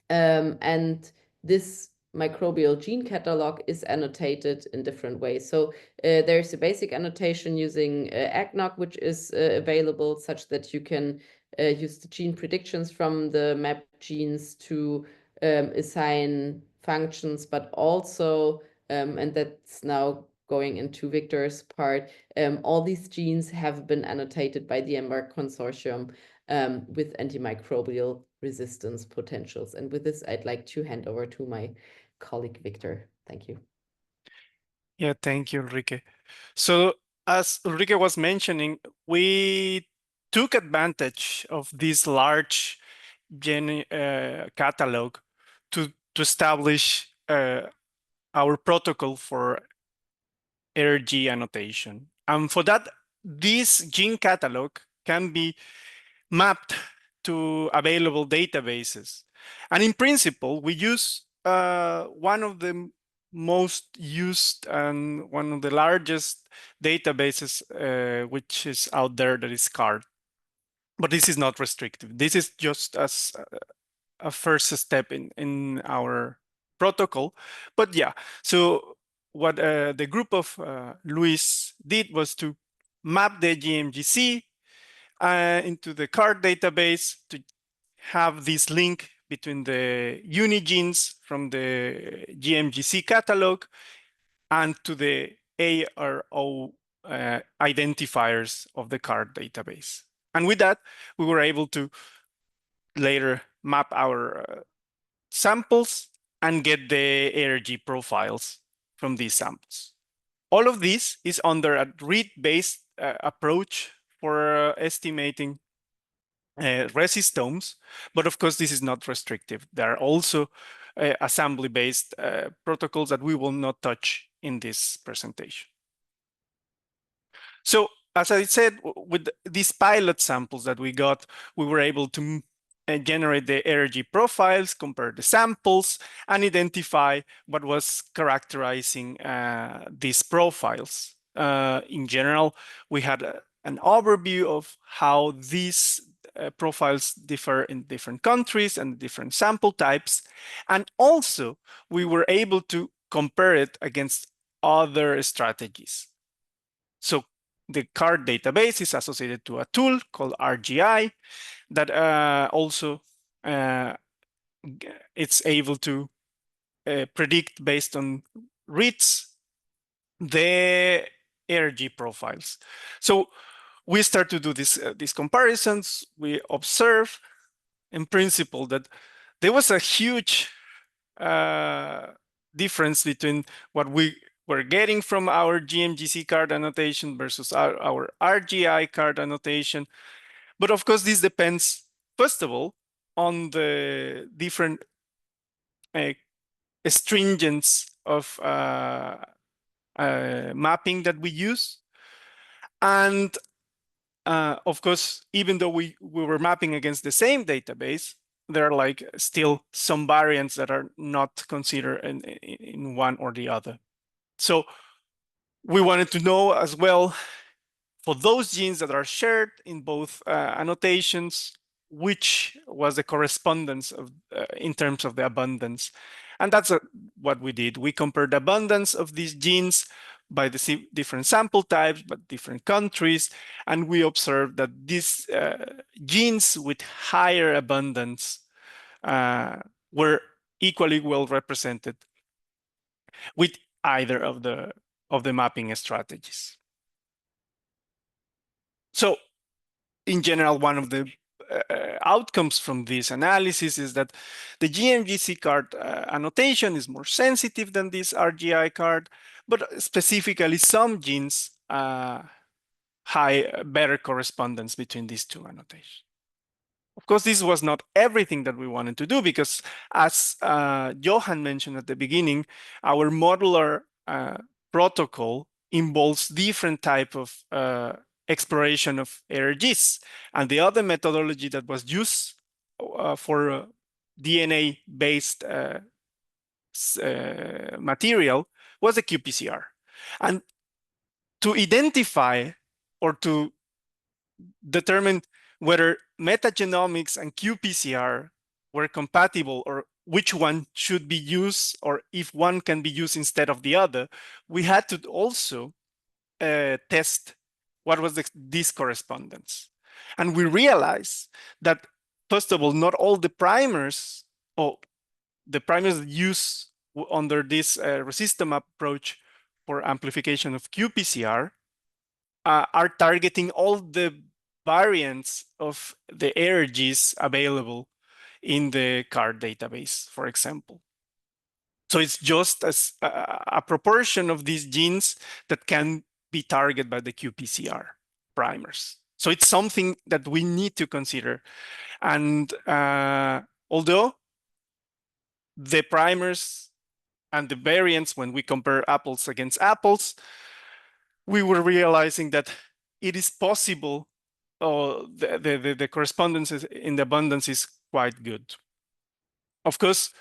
And this microbial gene catalog is annotated in different ways. So there's a basic annotation using ACNOG, which is available such that you can use the gene predictions from the map genes to assign functions, but also, and that's now going into Victor's part, all these genes have been annotated by the EMBARK consortium with antimicrobial resistance potentials. And with this, I'd like to hand over to my colleague, Victor. Thank you. Yeah, thank you, Ulrike. So as Ulrike was mentioning, we took advantage of this large gene catalog to establish our protocol for ERG annotation. And for that, this gene catalog can be mapped to available databases. And in principle, we use one of the most used and one of the largest databases which is out there, that is CARD. But this is not restrictive. This is just as a first step in our protocol. But yeah, so what the group of Luis did was to map the GMGC into the CARD database to have this link between the unigenes from the GMGC catalog and to the ARO identifiers of the CARD database. And with that, we were able to later map our samples and get the ARG profiles from these samples. All of this is under a read-based approach for estimating resistomes, but of course this is not restrictive. There are also assembly-based protocols that we will not touch in this presentation. So as I said, with these pilot samples that we got, we were able to generate the ARG profiles, compare the samples, and identify what was characterizing these profiles. In general, we had an overview of how these profiles differ in different countries and different sample types. And also, we were able to compare it against other strategies. So the CARD database is associated to a tool called RGI that also it's able to predict based on reads the ARG profiles. So we start to do these comparisons. We observe in principle that there was a huge difference between what we were getting from our GMGC card annotation versus our RGI card annotation. But of course, this depends, first of all, on the different stringence of mapping that we use. And of course, even though we were mapping against the same database, there are like still some variants that are not considered in one or the other. So we wanted to know as well, for those genes that are shared in both annotations, which was the correspondence of in terms of the abundance. And that's what we did. We compared the abundance of these genes by the different sample types, but different countries. And we observed that these genes with higher abundance were equally well represented with either of the mapping strategies. So in general, one of the outcomes from this analysis is that the GMGC card annotation is more sensitive than this RGI card, but specifically some genes better correspondence between these two annotations. Of course, this was not everything that we wanted to do, because as Johan mentioned at the beginning, our modular protocol involves different type of exploration of ARGs. And the other methodology that was used for DNA-based material was the qPCR. And to identify or to determine whether metagenomics and qPCR were compatible or which one should be used, or if one can be used instead of the other, we had to also test what was this correspondence. And we realized that, first of all, not all the primers, or the primers used under this resistem approach for amplification of qPCR are targeting all the variants of the ARGs available in the CARD database, for example. So it's just as a proportion of these genes that can be targeted by the qPCR primers. So it's something that we need to consider. And although the primers and the variants, when we compare apples against apples, we were realizing that it is possible, the correspondence in the abundance is quite good. Of course,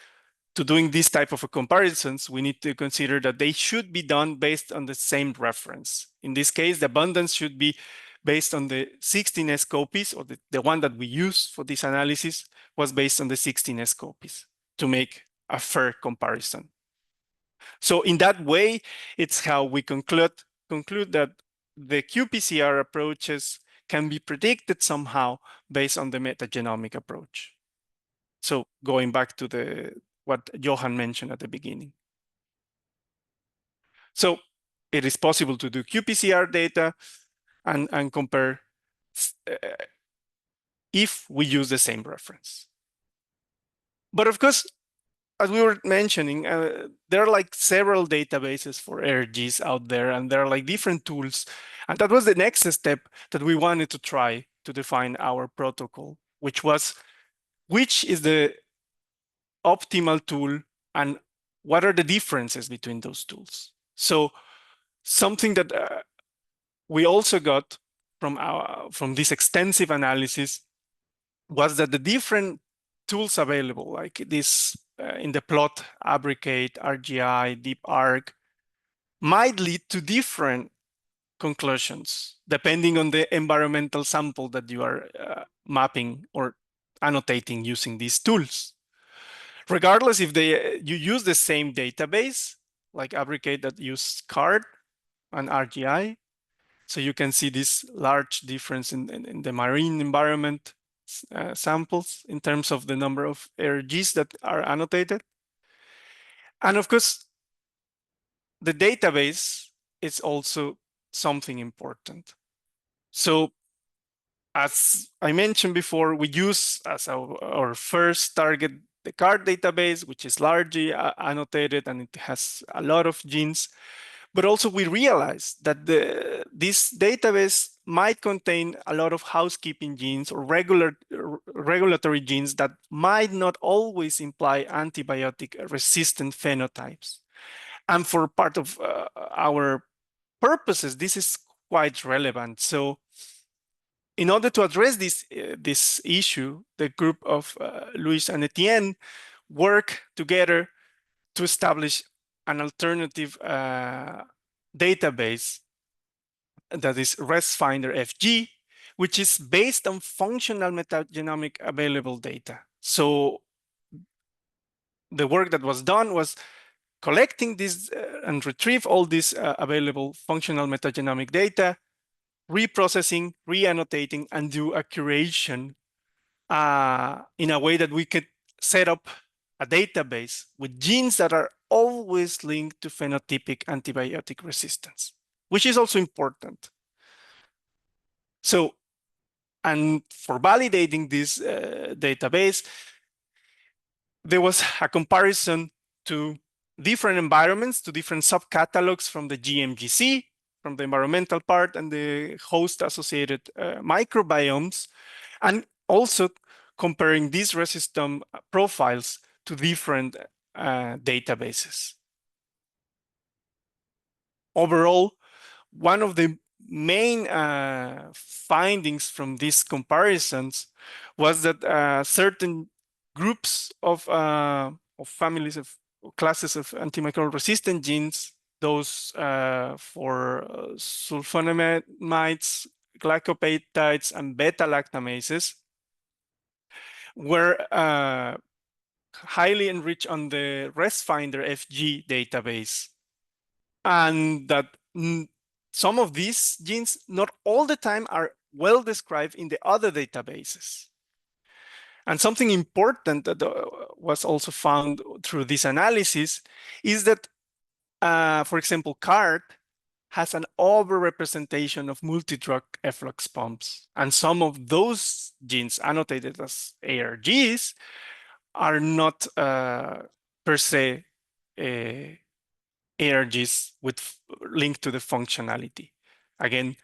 to doing this type of comparisons, we need to consider that they should be done based on the same reference. In this case, the abundance should be based on the 16S copies, or the one that we use for this analysis was based on the 16S copies to make a fair comparison. So in that way, it's how we conclude that the qPCR approaches can be predicted somehow based on the metagenomic approach. So going back to what Johan mentioned at the beginning. So it is possible to do qPCR data and compare if we use the same reference. But of course, as we were mentioning, there are like several databases for ARGs out there, and there are like different tools. And that was the next step that we wanted to try to define our protocol, which was, which is the optimal tool and what are the differences between those tools? So something that we also got from this extensive analysis was that the different tools available, like this in the plot, Abricate, RGI, DeepArc, might lead to different conclusions depending on the environmental sample that you are mapping or annotating using these tools. Regardless if you use the same database, like Abricate that use CARD and RGI, so you can see this large difference in the marine environment samples in terms of the number of ARGs that are annotated. And of course, the database is also something important. So as I mentioned before, we use as our first target the CARD database, which is largely annotated and it has a lot of genes. But also we realized that this database might contain a lot of housekeeping genes or regulatory genes that might not always imply antibiotic-resistant phenotypes. And for part of our purposes, this is quite relevant. So in order to address this issue, the group of Luis and Etienne work together to establish an alternative database that is ResFinder FG, which is based on functional metagenomic available data. So the work that was done was collecting this and retrieve all this available functional metagenomic data, reprocessing, reannotating, and do a curation in a way that we could set up a database with genes that are always linked to phenotypic antibiotic resistance, which is also important. So, and for validating this database, there was a comparison to different environments, to different subcatalogs from the GMGC, from the environmental part, and the host-associated microbiomes, and also comparing these resistom profiles to different databases. Overall, one of the main findings from these comparisons was that certain groups of families of classes of antimicrobial resistant genes, those for sulfonamides, glycopeptides, and beta-lactamases, were highly enriched on the ResFinder FG database, and that some of these genes, not all the time, are well described in the other databases. And something important that was also found through this analysis is that, for example, CART has an overrepresentation of multi-drug efflux pumps. And some of those genes annotated as ARGs are not per se ARGs with linked to the functionality. Again,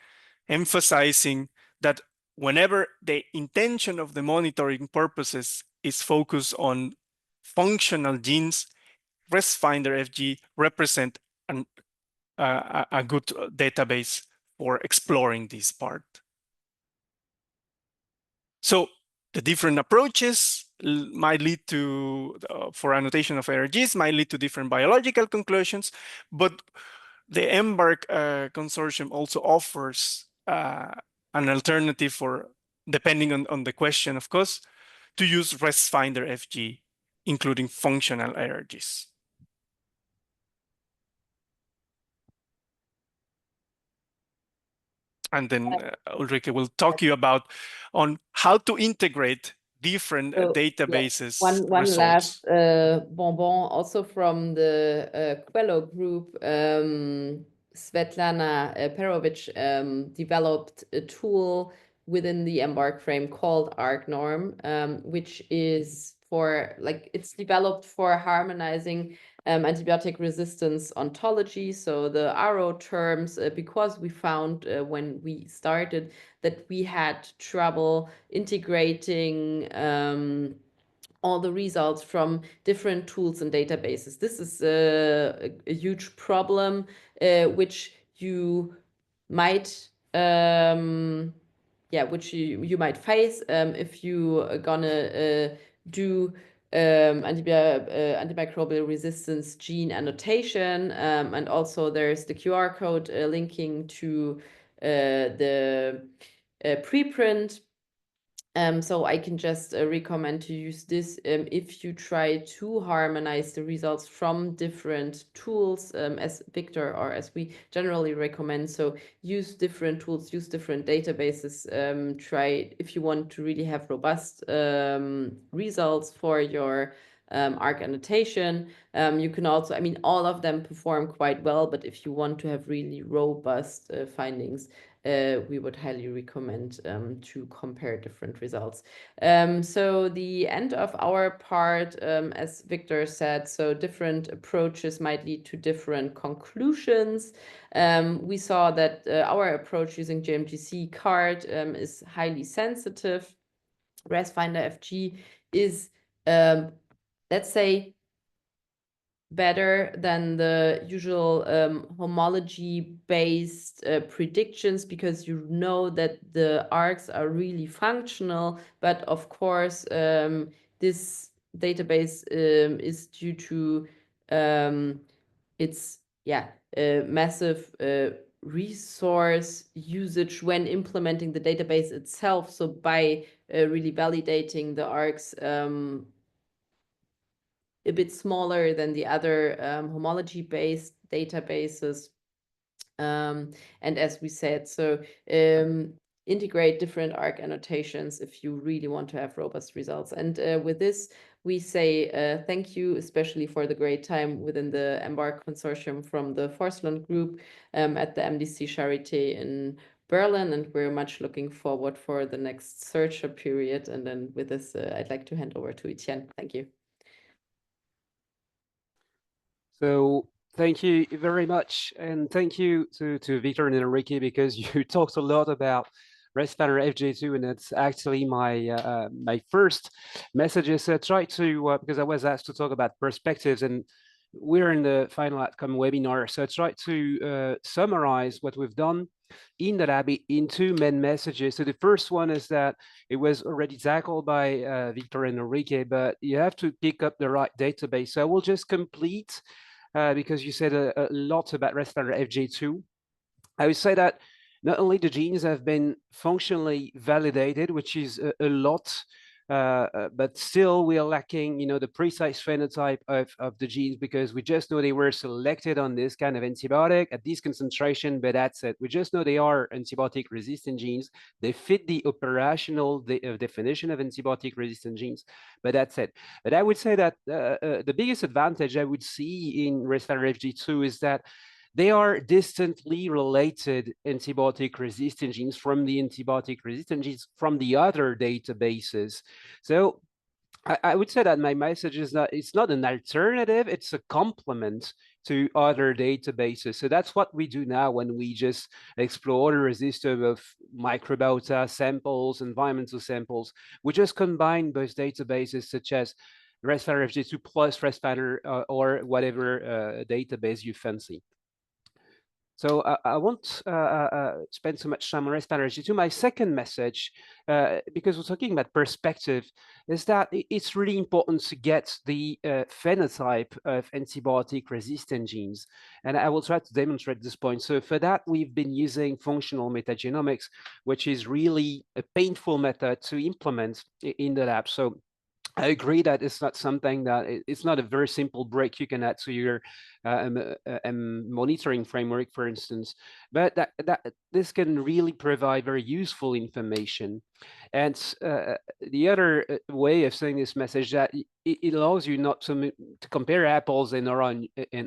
emphasizing that whenever the intention of the monitoring purposes is focused on functional genes, ResFinder FG represent a good database for exploring this part. So the different approaches might lead to, for annotation of ARGs, might lead to different biological conclusions, but the EMBARK consortium also offers an alternative for, depending on the question, of course, to use ResFinder FG, including functional ARGs. And then Ulrike will talk to you about on how to integrate different databases. Yeah. One results. last bonbon also from the Quello group. Svetlana Perovic developed a tool within the EMBARK frame called ArcNorm, which is it's developed for harmonizing antibiotic resistance ontology. So the RO terms, because we found when we started that we had trouble integrating all the results from different tools and databases. This is a huge problem, which you might which you might face if you are gonna do antimicrobial resistance gene annotation, and also there's the QR code linking to the preprint. So I can just recommend to use this if you try to harmonize the results from different tools, as Victor or as we generally recommend. So use different tools, use different databases. Try, if you want to really have robust results for your ARC annotation. You can also, I mean, all of them perform quite well, but if you want to have really robust findings, we would highly recommend to compare different results. So the end of our part, as Victor said, so different approaches might lead to different conclusions. We saw that our approach using GMGC CART is highly sensitive. ResFinder FG is, let's say, better than the usual homology-based predictions, because you know that the ARCs are really functional. But of course, this database is due to its massive resource usage when implementing the database itself. So by really validating the ARCs a bit smaller than the other homology-based databases. And as we said, so integrate different ARC annotations if you really want to have robust results. And with this, we say thank you, especially for the great time within the EMBARK consortium from the Forsland group at the MDC Charité in Berlin, and we're much looking forward for the next SEARCHER period. And then with this, I'd like to hand over to Etienne. Thank you. So thank you very much, and thank you to Victor and Enrique, because you talked a lot about ResFinder FJ2, and it's actually my my first messages. So I tried to because I was asked to talk about perspectives, and we're in the final outcome webinar. So I tried to summarize what we've done in the lab in two main messages. So the first one is that it was already tackled by Victor and Enrique, but you have to pick up the right database. So I will just complete because you said a lot about ResFinder FJ2. I would say that not only the genes have been functionally validated, which is a lot but still we are lacking, the precise phenotype of the genes, because we just know they were selected on this kind of antibiotic at this concentration, but that's it. We just know they are antibiotic resistant genes. They fit the operational definition of antibiotic resistant genes, but that's it. But I would say that the biggest advantage I would see in respiratory FG2 is that they are distantly related antibiotic resistant genes from the antibiotic resistant genes from the other databases. So I would say that my message is that it's not an alternative, it's a complement to other databases. So that's what we do now when we just explore the resistance of microbiota samples, environmental samples. We just combine those databases such as respiratory FG2 plus respiratory or whatever database you fancy. So I won't spend so much time on respiratory FG2. My second message, because we're talking about perspective, is that it's really important to get the phenotype of antibiotic-resistant genes. And I will try to demonstrate this point. So for that, we've been using functional metagenomics, which is really a painful method to implement in the lab. So I agree that it's not something that it's not a very simple break you can add to your monitoring framework, for instance, but that this can really provide very useful information. And the other way of saying this message that it allows you not to compare apples and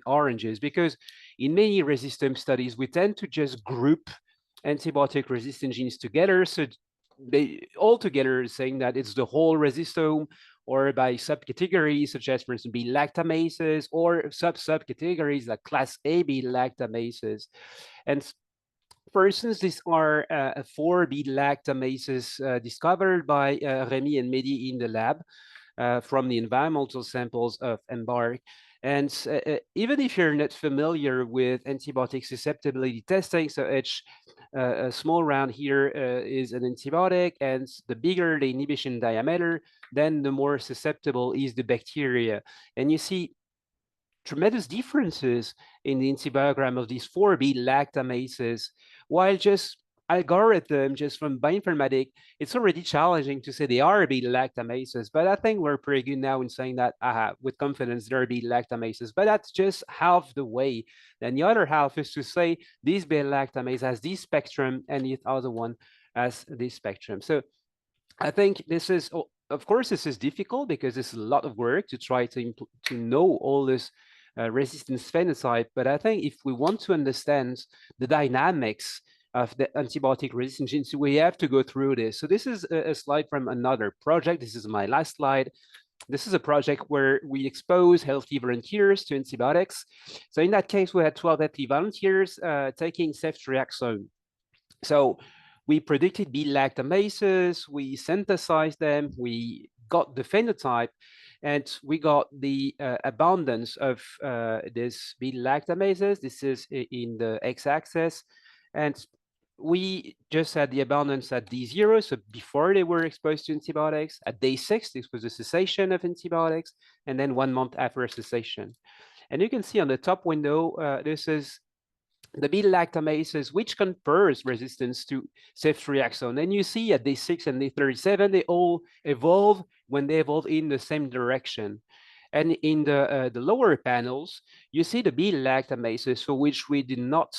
oranges, because in many resistance studies we tend to just group antibiotic resistant genes together. So they all together saying that it's the whole resistome, or by subcategories, such as, for instance, B-lactamases, or subcategories like class A B-lactamases. And for instance, these are 4 B-lactamases discovered by Remy and Mehdi in the lab from the environmental samples of EMBARK. And even if you're not familiar with antibiotic susceptibility testing, so each small round here is an antibiotic, and the bigger the inhibition diameter, then the more susceptible is the bacteria. And you see tremendous differences in the antibiogram of these 4 B-lactamases, while just algorithm, just from bioinformatics, it's already challenging to say they are B-lactamases, but I think we're pretty good now in saying that with confidence they're B-lactamases, but that's just half the way. Then the other half is to say this B-lactamase has this spectrum and the other one has this spectrum. So I think this is, of course, this is difficult because it's a lot of work to try to know all this resistance phenotype, but I think if we want to understand the dynamics of the antibiotic resistant genes, we have to go through this. So this is a slide from another project. This is my last slide. This is a project where we expose healthy volunteers to antibiotics. So in that case, we had 12 healthy volunteers taking ceftriaxone. So we predicted B-lactamases, we synthesized them, we got the phenotype, and we got the abundance of this B-lactamases. This is in the x-axis. And we just had the abundance at D0, so before they were exposed to antibiotics. At day 6, this was a cessation of antibiotics, and then 1 month after cessation. And you can see on the top window, this is the B-lactamases, which confers resistance to ceftriaxone. And you see at day 6 and day 37, they all evolve when they evolve in the same direction. And in the lower panels, you see the B-lactamases for which we did not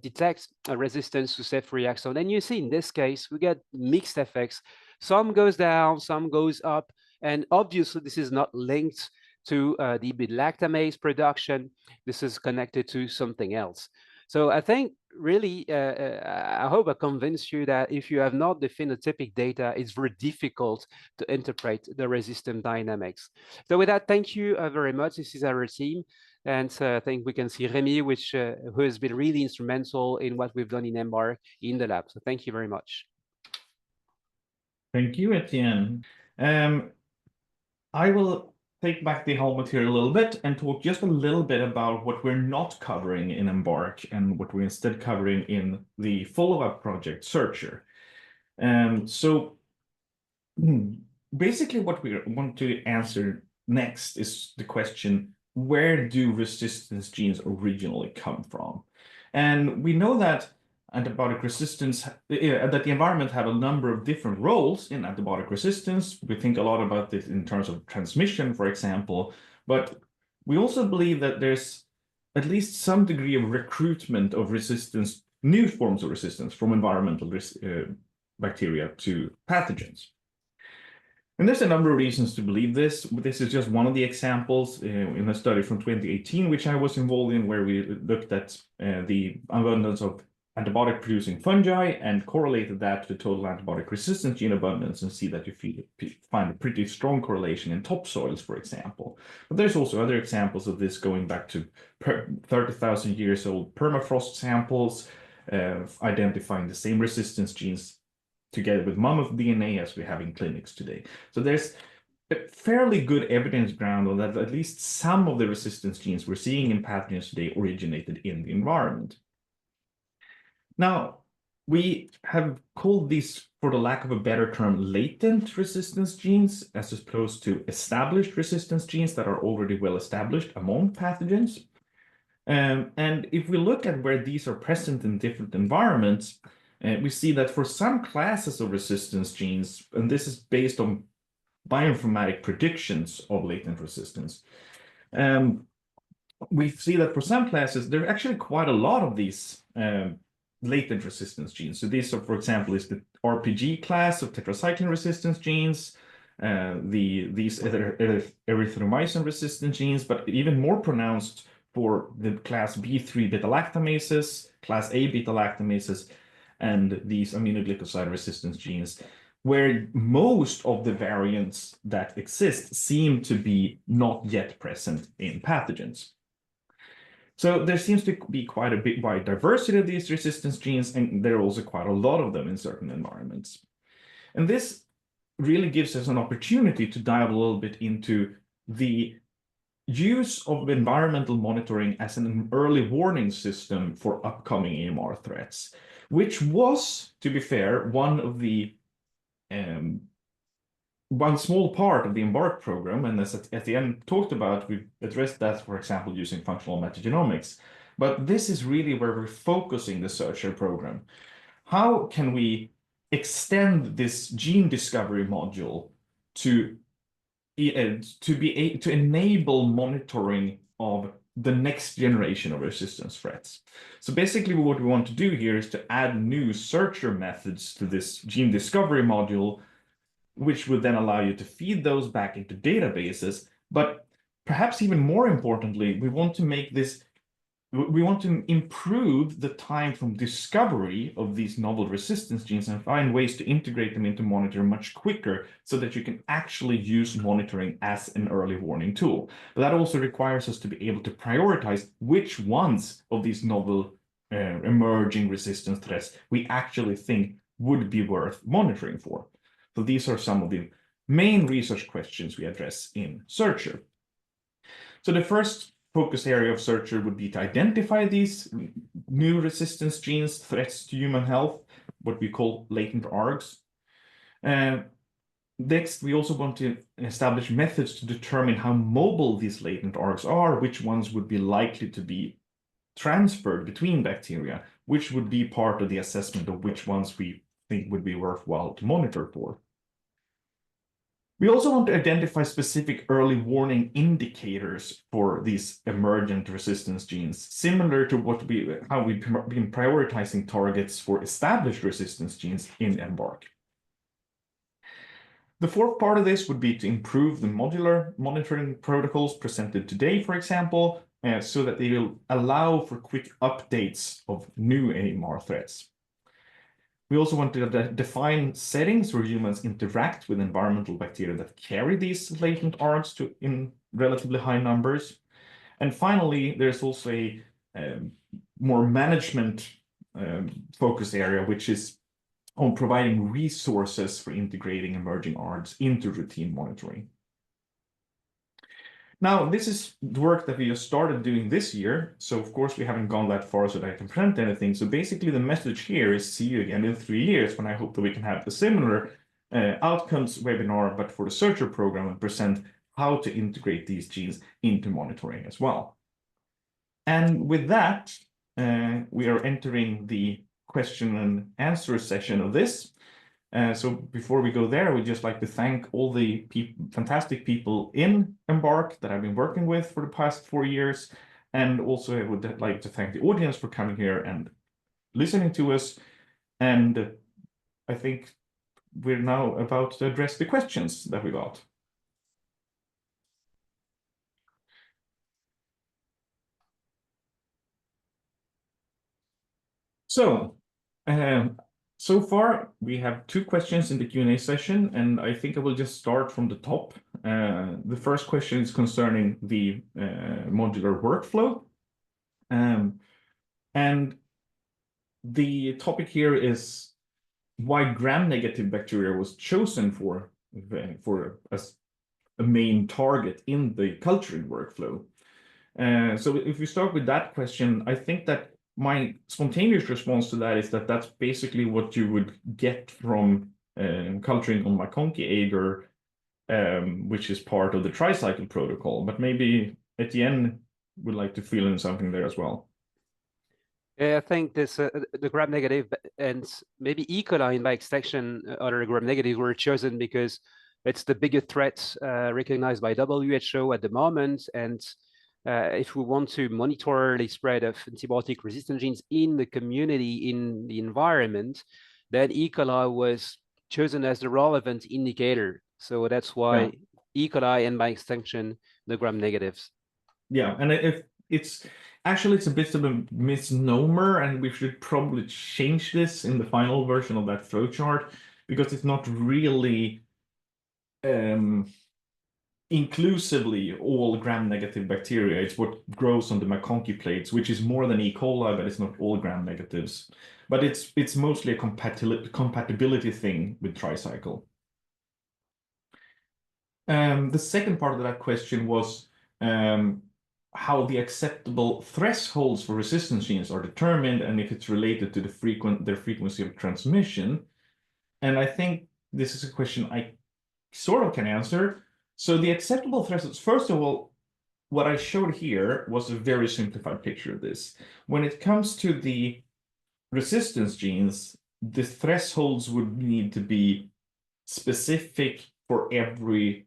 detect a resistance to ceftriaxone. And you see in this case, we get mixed effects. Some goes down, some goes up. And obviously, this is not linked to the B-lactamase production. This is connected to something else. So I think really, I hope I convinced you that if you have not the phenotypic data, it's very difficult to interpret the resistant dynamics. So with that, thank you very much. This is our team. And I think we can see Remy, who has been really instrumental in what we've done in EMBARK in the lab. So thank you very much. Thank you, Etienne. I will take back the whole material a little bit and talk just a little bit about what we're not covering in EMBARK and what we're instead covering in the follow-up project, SEARCHER. So basically what we want to answer next is the question, where do resistance genes originally come from? And we know that antibiotic resistance, that the environment have a number of different roles in antibiotic resistance. We think a lot about this in terms of transmission, for example, but we also believe that there's at least some degree of recruitment of resistance, new forms of resistance from environmental bacteria to pathogens. And there's a number of reasons to believe this. This is just one of the examples in a study from 2018, which I was involved in, where we looked at the abundance of antibiotic-producing fungi and correlated that to total antibiotic resistance gene abundance, and see that you find a pretty strong correlation in topsoils, for example. But there's also other examples of this going back to 30,000 years old permafrost samples, identifying the same resistance genes together with mammoth DNA as we have in clinics today. So there's a fairly good evidence ground on that at least some of the resistance genes we're seeing in pathogens today originated in the environment. Now, we have called these, for the lack of a better term, latent resistance genes, as opposed to established resistance genes that are already well established among pathogens. And if we look at where these are present in different environments, we see that for some classes of resistance genes, and this is based on bioinformatic predictions of latent resistance, we see that for some classes, there are actually quite a lot of these latent resistance genes. So these are, for example, is the RPG class of tetracycline resistance genes, these erythromycin resistant genes, but even more pronounced for the class B3 beta-lactamases, class A beta-lactamases, and these aminoglycoside resistance genes, where most of the variants that exist seem to be not yet present in pathogens. So there seems to be quite a big wide diversity of these resistance genes, and there are also quite a lot of them in certain environments. And this really gives us an opportunity to dive a little bit into the use of environmental monitoring as an early warning system for upcoming AMR threats, which was, to be fair, one of the one small part of the EMBARK program, and as at the end talked about, we've addressed that, for example, using functional metagenomics. But this is really where we're focusing the SEARCHER program. How can we extend this gene discovery module to enable monitoring of the next generation of resistance threats? So basically what we want to do here is to add new SEARCHER methods to this gene discovery module, which would then allow you to feed those back into databases. But perhaps even more importantly, we want to improve the time from discovery of these novel resistance genes and find ways to integrate them into monitoring much quicker, so that you can actually use monitoring as an early warning tool. But that also requires us to be able to prioritize which ones of these novel emerging resistance threats we actually think would be worth monitoring for. So these are some of the main research questions we address in SEARCHER. So the first focus area of SEARCHER would be to identify these new resistance genes, threats to human health, what we call latent ARGs. Next, we also want to establish methods to determine how mobile these latent ARGs are, which ones would be likely to be transferred between bacteria, which would be part of the assessment of which ones we think would be worthwhile to monitor for. We also want to identify specific early warning indicators for these emergent resistance genes, similar to how we've been prioritizing targets for established resistance genes in EMBARK. The fourth part of this would be to improve the modular monitoring protocols presented today, for example, so that they will allow for quick updates of new AMR threats. We also want to define settings where humans interact with environmental bacteria that carry these latent ARGs in relatively high numbers. And finally, there's also a more management focus area, which is on providing resources for integrating emerging ARGs into routine monitoring. Now, this is the work that we just started doing this year. So of course, we haven't gone that far so that I can present anything. So basically the message here is see you again in 3 years, when I hope that we can have a similar outcomes webinar, but for the SEARCHER program, and present how to integrate these genes into monitoring as well. And with that, we are entering the question and answer session of this. So before we go there, we'd just like to thank all the fantastic people in EMBARK that I've been working with for the past 4 years. And also I would like to thank the audience for coming here and listening to us. And I think we're now about to address the questions that we got. So, so far we have 2 questions in the Q&A session, and I think I will just start from the top. The first question is concerning the modular workflow. And the topic here is why gram-negative bacteria was chosen for as a main target in the culturing workflow. So if we start with that question, I think that my spontaneous response to that is that that's basically what you would get from culturing on McConkey agar, which is part of the tricycle protocol. But maybe Etienne would like to fill in something there as well. Yeah, I think this the gram-negative and maybe E. coli by extension other gram-negative were chosen because it's the biggest threat recognized by WHO at the moment. And if we want to monitor the spread of antibiotic resistant genes in the community, in the environment, then E. coli was chosen as the relevant indicator. So that's why E. coli and by extension, the gram-negatives. Yeah, and if it's actually, it's a bit of a misnomer, and we should probably change this in the final version of that flowchart, because it's not really inclusively all gram-negative bacteria. It's what grows on the McConkey plates, which is more than E. coli, but it's not all gram-negatives. But it's mostly a compatibility thing with tricycle. The second part of that question was how the acceptable thresholds for resistance genes are determined, and if it's related to their frequency of transmission. And I think this is a question I sort of can answer. So the acceptable thresholds, first of all, what I showed here was a very simplified picture of this. When it comes to the resistance genes, the thresholds would need to be specific for every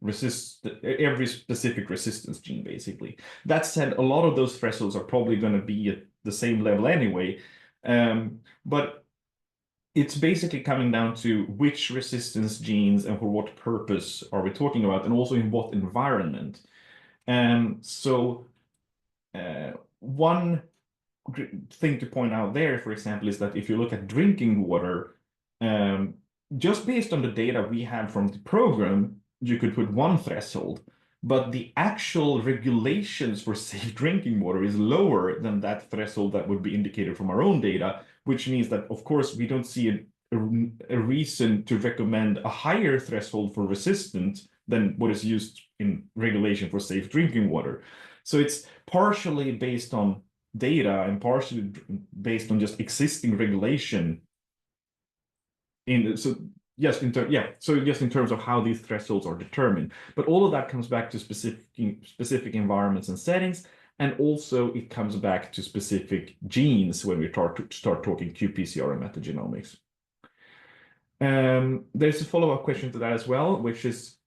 specific resistance gene, basically. That said, a lot of those thresholds are probably going to be at the same level anyway. But it's basically coming down to which resistance genes and for what purpose are we talking about, and also in what environment. So one thing to point out there, for example, is that if you look at drinking water, just based on the data we have from the program, you could put one threshold, but the actual regulations for safe drinking water is lower than that threshold that would be indicated from our own data, which means that, of course, we don't see a reason to recommend a higher threshold for resistant than what is used in regulation for safe drinking water. So it's partially based on data and partially based on just existing regulation. So just in terms of how these thresholds are determined, but all of that comes back to specific environments and settings, and also it comes back to specific genes when we start talking qPCR and metagenomics. There's a follow-up question to that as well, which is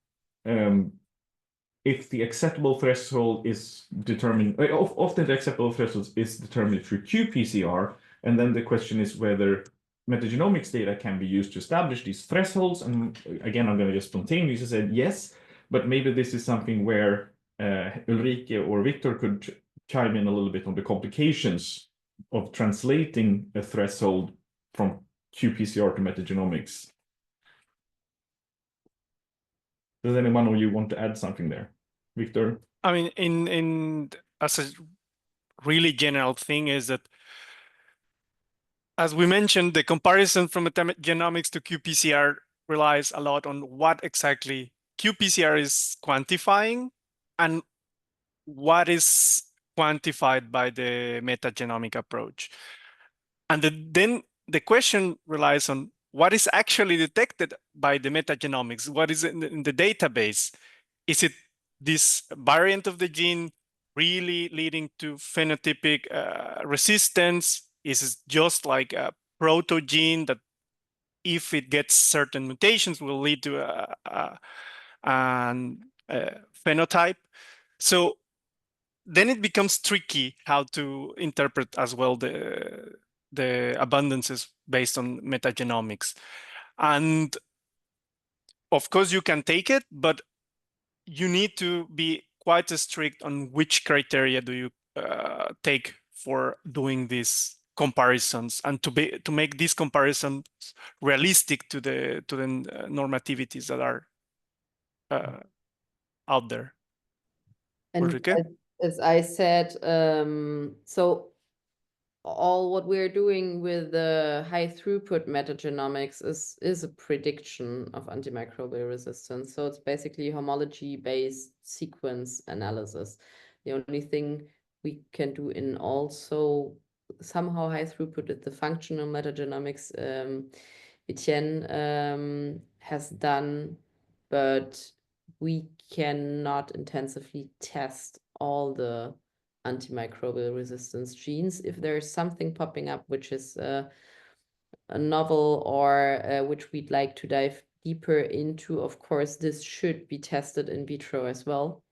if the acceptable threshold is determined, often the acceptable threshold is determined through qPCR, and then the question is whether metagenomics data can be used to establish these thresholds. And again, I'm going to just spontaneously say yes, but maybe this is something where Ulrike or Victor could chime in a little bit on the complications of translating a threshold from qPCR to metagenomics. Does anyone of you want to add something there? Victor? I mean, in as a really general thing is that, as we mentioned, the comparison from metagenomics to qPCR relies a lot on what exactly qPCR is quantifying and what is quantified by the metagenomic approach. And then the question relies on what is actually detected by the metagenomics, what is in the database. Is it this variant of the gene really leading to phenotypic resistance? Is it just like a protogene that, if it gets certain mutations, will lead to a phenotype. So then it becomes tricky how to interpret as well the abundances based on metagenomics. And of course you can take it, but you need to be quite strict on which criteria do you take for doing these comparisons, and to make these comparisons realistic to the normativities that are out there. And Ulrike? as I said, so all what we're doing with the high throughput metagenomics is a prediction of antimicrobial resistance. So it's basically homology-based sequence analysis. The only thing we can do in also somehow high throughput is the functional metagenomics Etienne has done, but we cannot intensively test all the antimicrobial resistance genes. If there's something popping up which is a novel or which we'd like to dive deeper into, of course, this should be tested in vitro as well.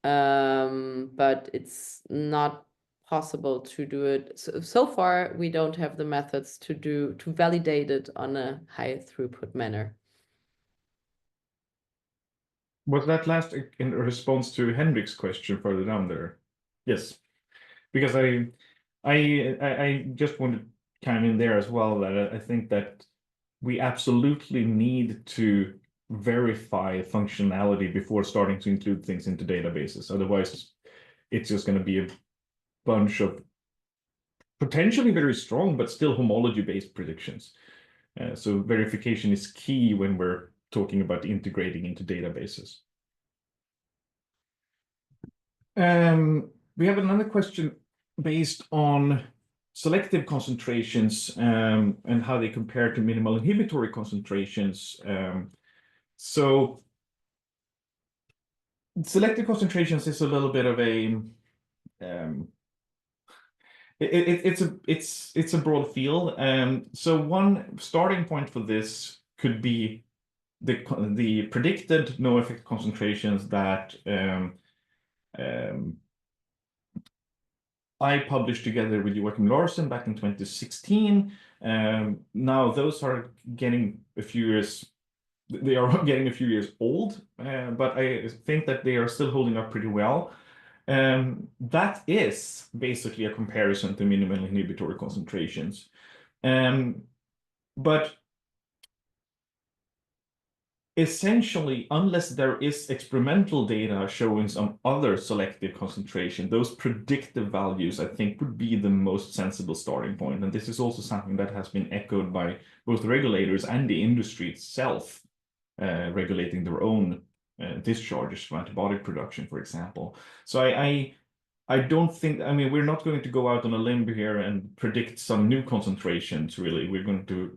But it's not possible to do it. So far, we don't have the methods to validate it on a high throughput manner. Was that last in response to Henrik's question further down there? Yes, because I just wanted to chime in there as well, that I think that we absolutely need to verify functionality before starting to include things into databases. Otherwise, it's just going to be a bunch of potentially very strong, but still homology-based predictions. So verification is key when we're talking about integrating into databases. We have another question based on selective concentrations and how they compare to minimal inhibitory concentrations. So selective concentrations is a little bit of a it's a broad field. So one starting point for this could be the predicted no effect concentrations that I published together with Joachim Larsen back in 2016. Now those are getting a few years. They are getting a few years old, but I think that they are still holding up pretty well. That is basically a comparison to minimal inhibitory concentrations. But essentially, unless there is experimental data showing some other selective concentration, those predictive values, I think, would be the most sensible starting point. And this is also something that has been echoed by both regulators and the industry itself, regulating their own discharges from antibiotic production, for example. So I don't think, I mean, we're not going to go out on a limb here and predict some new concentrations, really. We're going to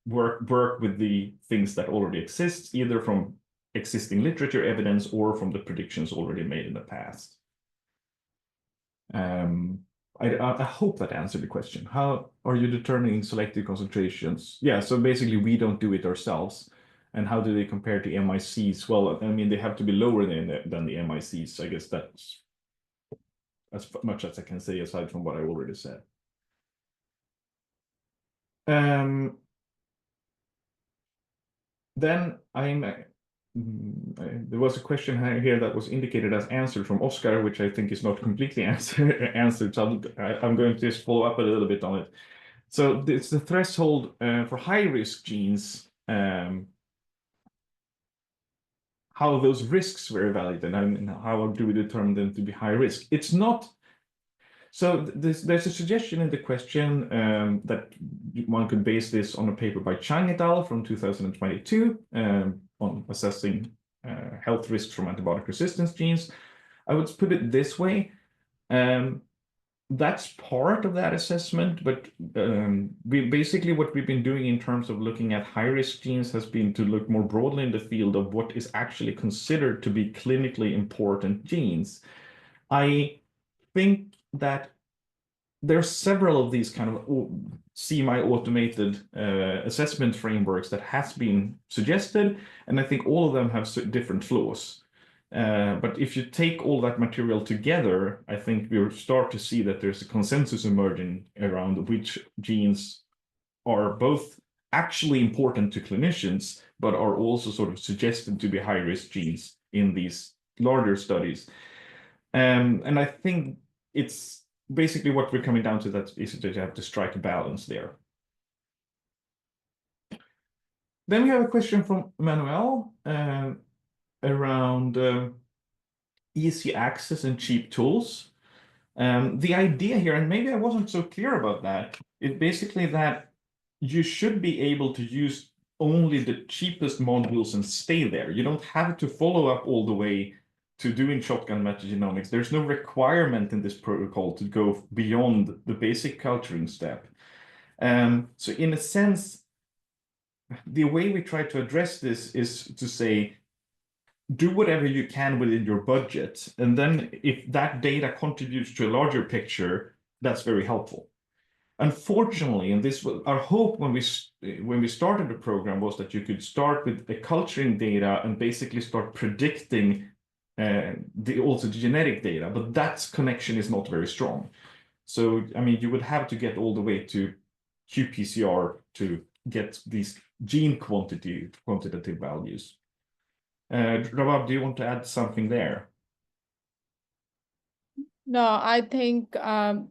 work with the things that already exist, either from existing literature evidence or from the predictions already made in the past. I hope that answered the question. How are you determining selective concentrations? Yeah, so basically we don't do it ourselves. And how do they compare to MICs? Well, I mean, they have to be lower than the MICs. I guess that's as much as I can say aside from what I already said. Then there was a question here that was indicated as answered from Oscar, which I think is not completely answered. So I'm going to just follow up a little bit on it. So it's the threshold for high-risk genes, how those risks were evaluated, and how do we determine them to be high risk? It's not. So there's a suggestion in the question that one could base this on a paper by Chang et al. From 2022 on assessing health risks from antibiotic resistance genes. I would put it this way. That's part of that assessment, but basically what we've been doing in terms of looking at high-risk genes has been to look more broadly in the field of what is actually considered to be clinically important genes. I think that there are several of these kind of semi-automated assessment frameworks that has been suggested, and I think all of them have different flaws. But if you take all that material together, I think we'll start to see that there's a consensus emerging around which genes are both actually important to clinicians, but are also sort of suggested to be high-risk genes in these larger studies. And I think it's basically what we're coming down to, that is that you have to strike a balance there. Then we have a question from Manuel around easy access and cheap tools. The idea here, and maybe I wasn't so clear about that, is basically that you should be able to use only the cheapest modules and stay there. You don't have to follow up all the way to doing shotgun metagenomics. There's no requirement in this protocol to go beyond the basic culturing step. So in a sense, the way we try to address this is to say, do whatever you can within your budget. And then if that data contributes to a larger picture, that's very helpful. Unfortunately, and this was our hope when we started the program, was that you could start with the culturing data and basically start predicting also the genetic data, but that connection is not very strong. So, I mean, you would have to get all the way to qPCR to get these gene quantitative values. Rabab, do you want to add something there? No, I think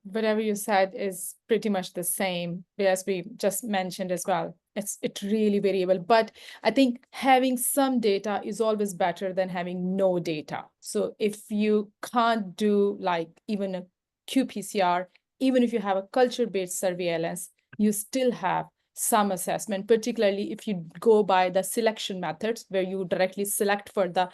whatever you said is pretty much the same as we just mentioned as well. It's really variable, but I think having some data is always better than having no data. So if you can't do like even a qPCR, even if you have a culture-based surveillance, you still have some assessment, particularly if you go by the selection methods where you directly select for the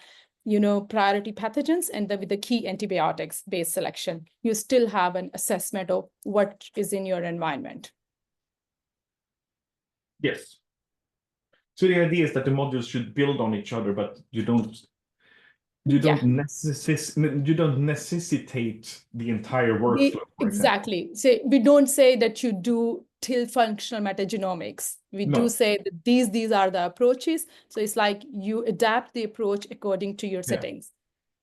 priority pathogens and with the key antibiotics based selection, you still have an assessment of what is in your environment. Yes. So the idea is that the modules should build on each other, but you don't necessitate the entire workflow. Exactly. So we don't say that you do till functional metagenomics. We do say that these are the approaches. So it's like you adapt the approach according to your settings.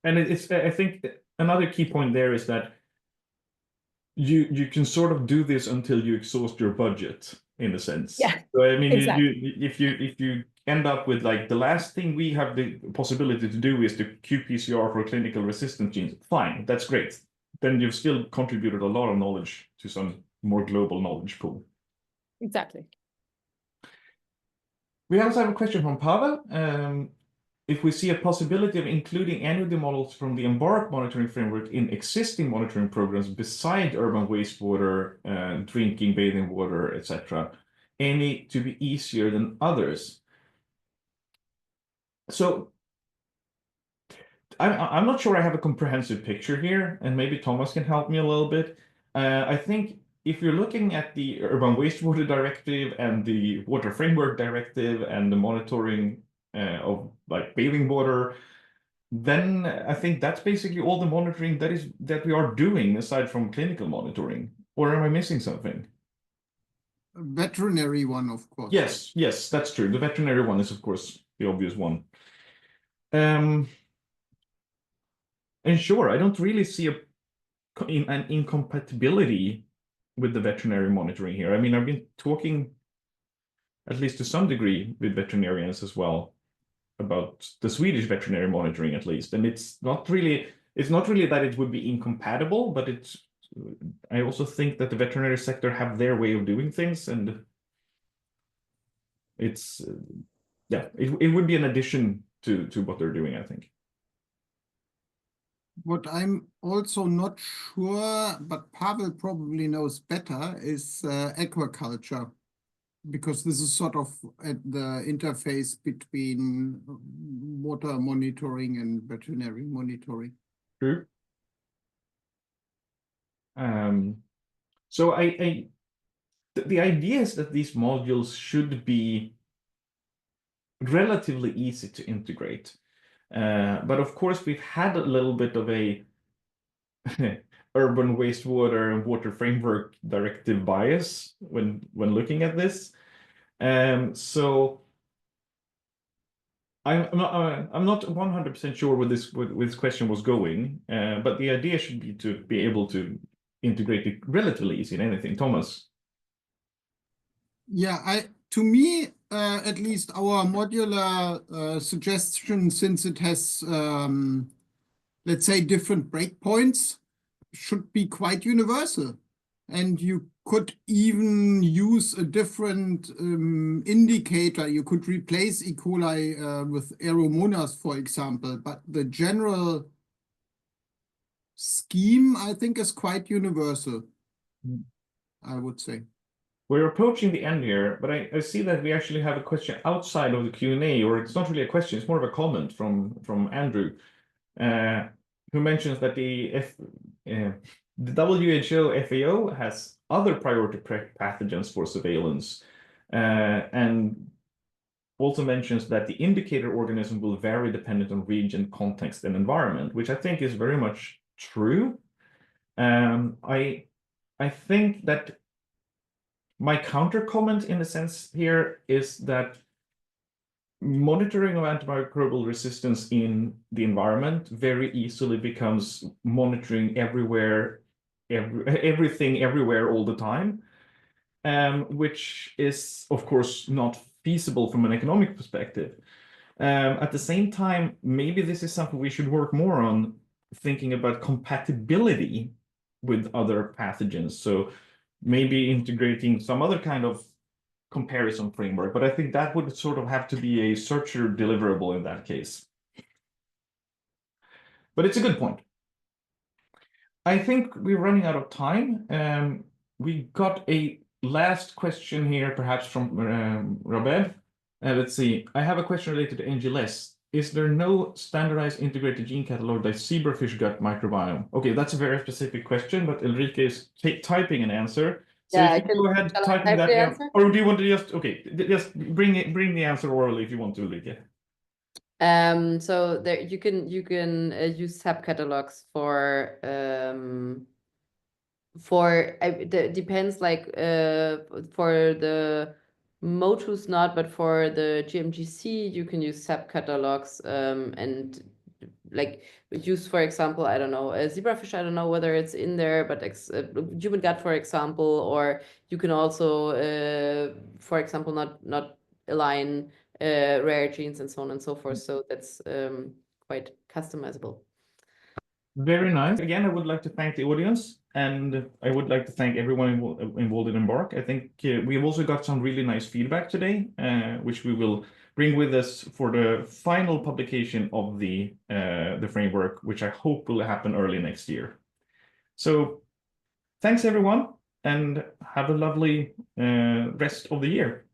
And I think another key point there is that you can sort of do this until you exhaust your budget, in a sense. Yeah. So I mean, exactly. if you end up with like the last thing we have the possibility to do is the qPCR for clinical resistant genes, fine, that's great. Then you've still contributed a lot of knowledge to some more global knowledge pool. Exactly. We also have a question from Pavel. If we see a possibility of including any of the models from the EMBARK monitoring framework in existing monitoring programs beside urban wastewater, drinking, bathing water, etc., any to be easier than others. So I'm not sure I have a comprehensive picture here, and maybe Thomas can help me a little bit. I think if you're looking at the Urban Wastewater Directive and the Water Framework Directive and the monitoring of like bathing water, then I think that's basically all the monitoring that we are doing aside from clinical monitoring. Or am I missing something? A veterinary one, of course. Yes, that's true. The veterinary one is, of course, the obvious one. And sure, I don't really see an incompatibility with the veterinary monitoring here. I mean, I've been talking, at least to some degree, with veterinarians as well about the Swedish veterinary monitoring, at least. And it's not really that it would be incompatible, but I also think that the veterinary sector have their way of doing things, and it would be an addition to what they're doing, I think. What I'm also not sure, but Pavel probably knows better, is aquaculture, because this is sort of at the interface between water monitoring and veterinary monitoring. True. So the idea is that these modules should be relatively easy to integrate. But of course, we've had a little bit of a urban wastewater and water framework directive bias when looking at this. So I'm not 100% sure where this question was going, but the idea should be to be able to integrate it relatively easy in anything. Thomas. Yeah, to me, at least our modular suggestion, since it has, let's say, different breakpoints, should be quite universal. And you could even use a different indicator. You could replace E. coli with Aeromonas, for example. But the general scheme, I think, is quite universal, I would say. We're approaching the end here, but I see that we actually have a question outside of the Q&A, or it's not really a question, it's more of a comment from Andrew, who mentions that the WHO FAO has other priority pathogens for surveillance, and also mentions that the indicator organism will vary dependent on region, context, and environment, which I think is very much true. I think that my counter comment in a sense here is that monitoring of antimicrobial resistance in the environment very easily becomes monitoring everywhere, everything everywhere all the time, which is of course not feasible from an economic perspective. At the same time, maybe this is something we should work more on, thinking about compatibility with other pathogens. So maybe integrating some other kind of comparison framework, but I think that would sort of have to be a searcher deliverable in that case. But it's a good point. I think we're running out of time. We got a last question here, perhaps from Rabeb. Let's see. I have a question related to NGLS. Is there no standardized integrated gene catalog like zebrafish gut microbiome? Okay, that's a very specific question, but Ulrike is typing an answer. So Yeah, if you go ahead, typing that in, or do you want to just, okay, just bring the answer orally if you want to, Ulrike. So there you can use subcatalogs for depends, like for the motus not, but for the GMGC you can use subcatalogs and like use, for example, I don't know, a zebrafish, I don't know whether it's in there, but human gut, for example, or you can also for example not align rare genes and so on and so forth. So that's quite customizable. Very nice. Again, I would like to thank the audience, and I would like to thank everyone involved in EMBARK. I think we've also got some really nice feedback today, which we will bring with us for the final publication of the framework, which I hope will happen early next year. So thanks, everyone, and have a lovely rest of the year.